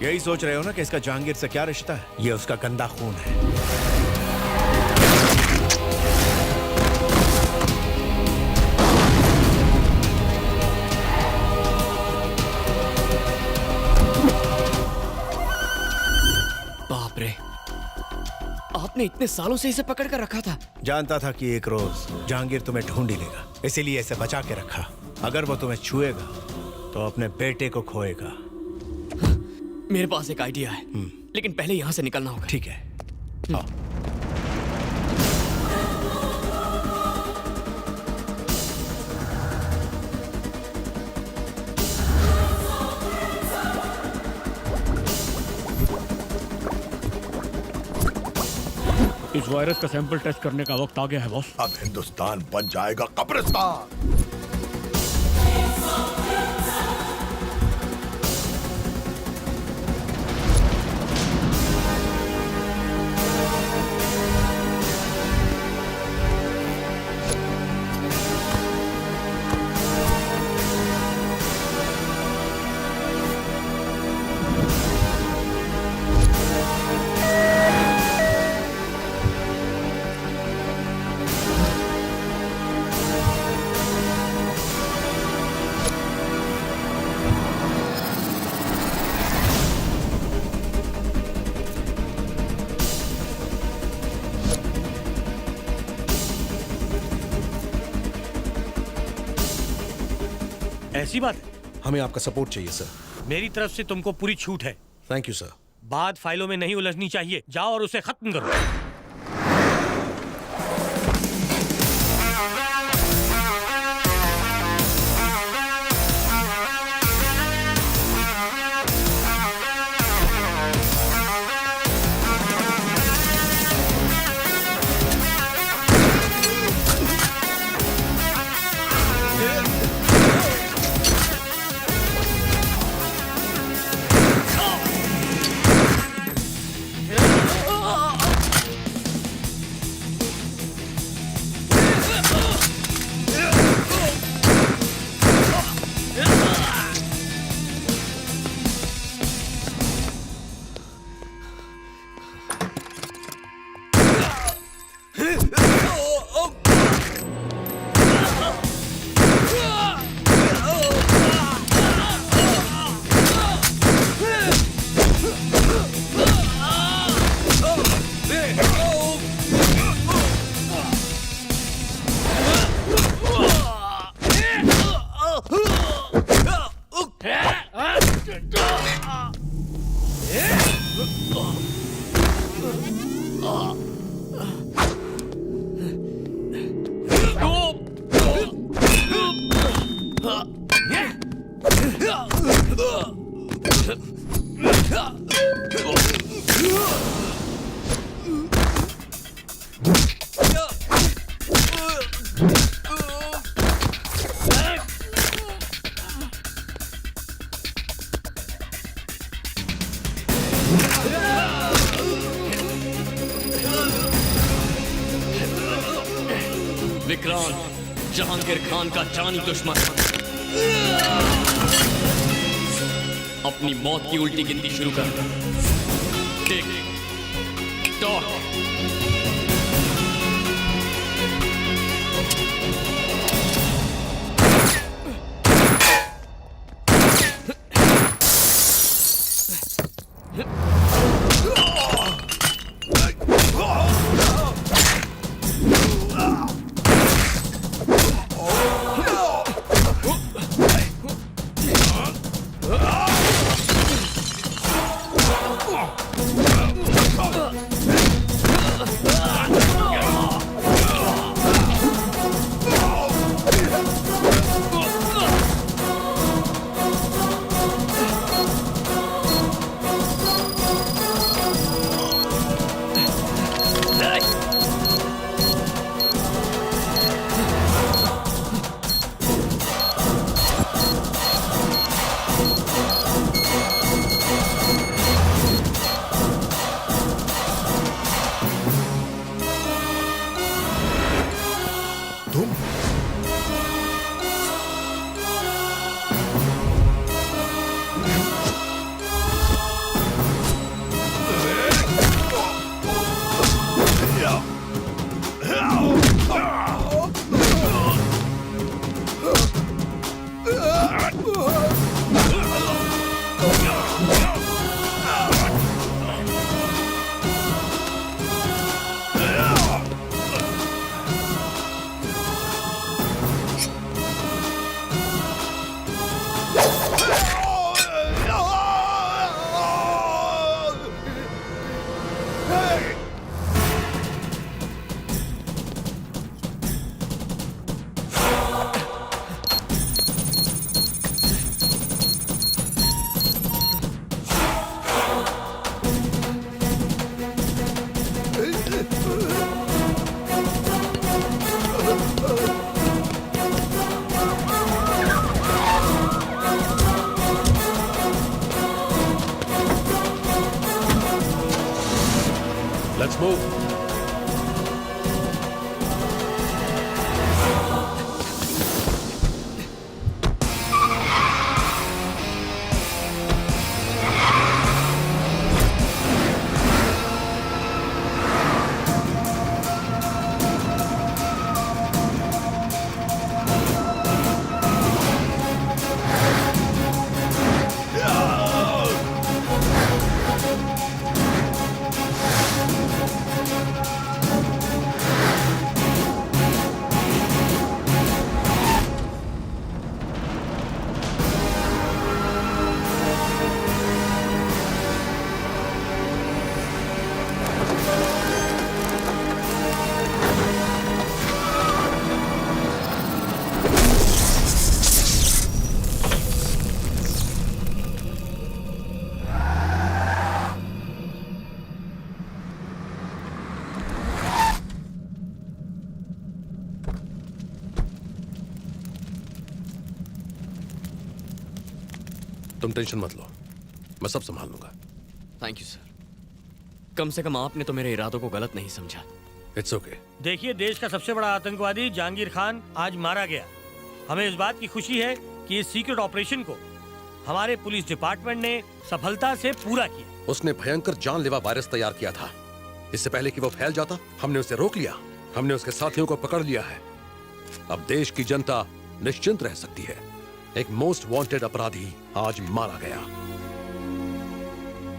यही सोच रहे हो ना कि इसका जहांगीर से क्या रिश्ता है? ये उसका गंदा खून है। बाप रे, आपने इतने सालों से इसे पकड़ कर रखा था? जानता था कि एक रोज जहांगीर तुम्हें ढूंढ ही लेगा, इसीलिए इसे बचा के रखा। अगर वो तुम्हें छुएगा तो अपने बेटे को खोएगा। मेरे पास एक आइडिया है, लेकिन पहले यहाँ से निकलना होगा। ठीक है, आओ। इस वायरस का सैंपल टेस्ट करने का वक्त आ गया है बॉस। अब हिंदुस्तान बन जाएगा कब्रिस्तान। ऐसी बात है? हमें आपका सपोर्ट चाहिए सर। मेरी तरफ से तुमको पूरी छूट है। Thank you sir. बात फाइलों में नहीं उलझनी चाहिए। जाओ और उसे खत्म करो। विक्रांत जहांगीर खान का जानी दुश्मन अपनी मौत की उल्टी गिनती शुरू कर। Tick tock. Let's move. तुम टेंशन मत लो, मैं सब संभाल लूंगा। Thank you sir. कम से कम आपने तो मेरे इरादों को गलत नहीं समझा। It's okay. देखिए, देश का सबसे बड़ा आतंकवादी जहांगीर खान आज मारा गया। हमें इस बात की खुशी है कि इस सीक्रेट ऑपरेशन को हमारे पुलिस डिपार्टमेंट ने सफलता से पूरा किया। उसने भयंकर जानलेवा वायरस तैयार किया था। इससे पहले कि वो फैल जाता, हमने उसे रोक लिया। हमने उसके साथियों को पकड़ लिया है। अब देश की जनता निश्चिंत रह सकती है। एक मोस्ट वांटेड अपराधी आज मारा गया।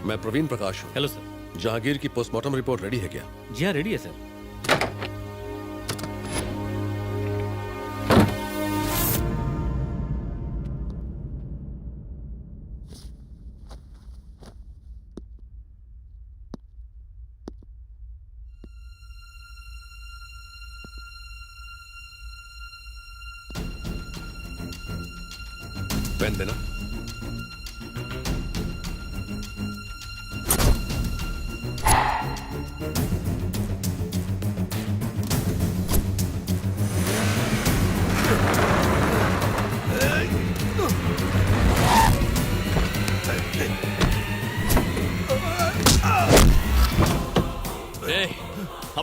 मैं प्रवीण प्रकाश हूँ। Hello sir. जहांगीर की पोस्टमार्टम रिपोर्ट रेडी है क्या? जी हाँ, रेडी है सर। पेन देना।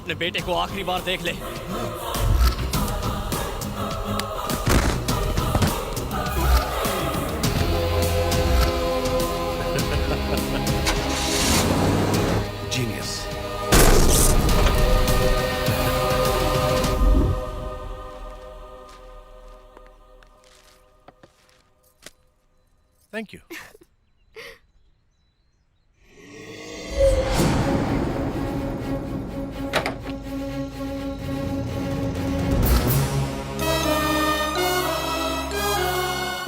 अपने बेटे को आखिरी बार देख ले। जीनियस। Thank you.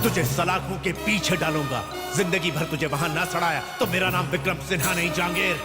तुझे सलाखों के पीछे डालूंगा। जिंदगी भर तुझे वहां ना सड़ाया तो मेरा नाम विक्रम सिन्हा नहीं, जहांगीर।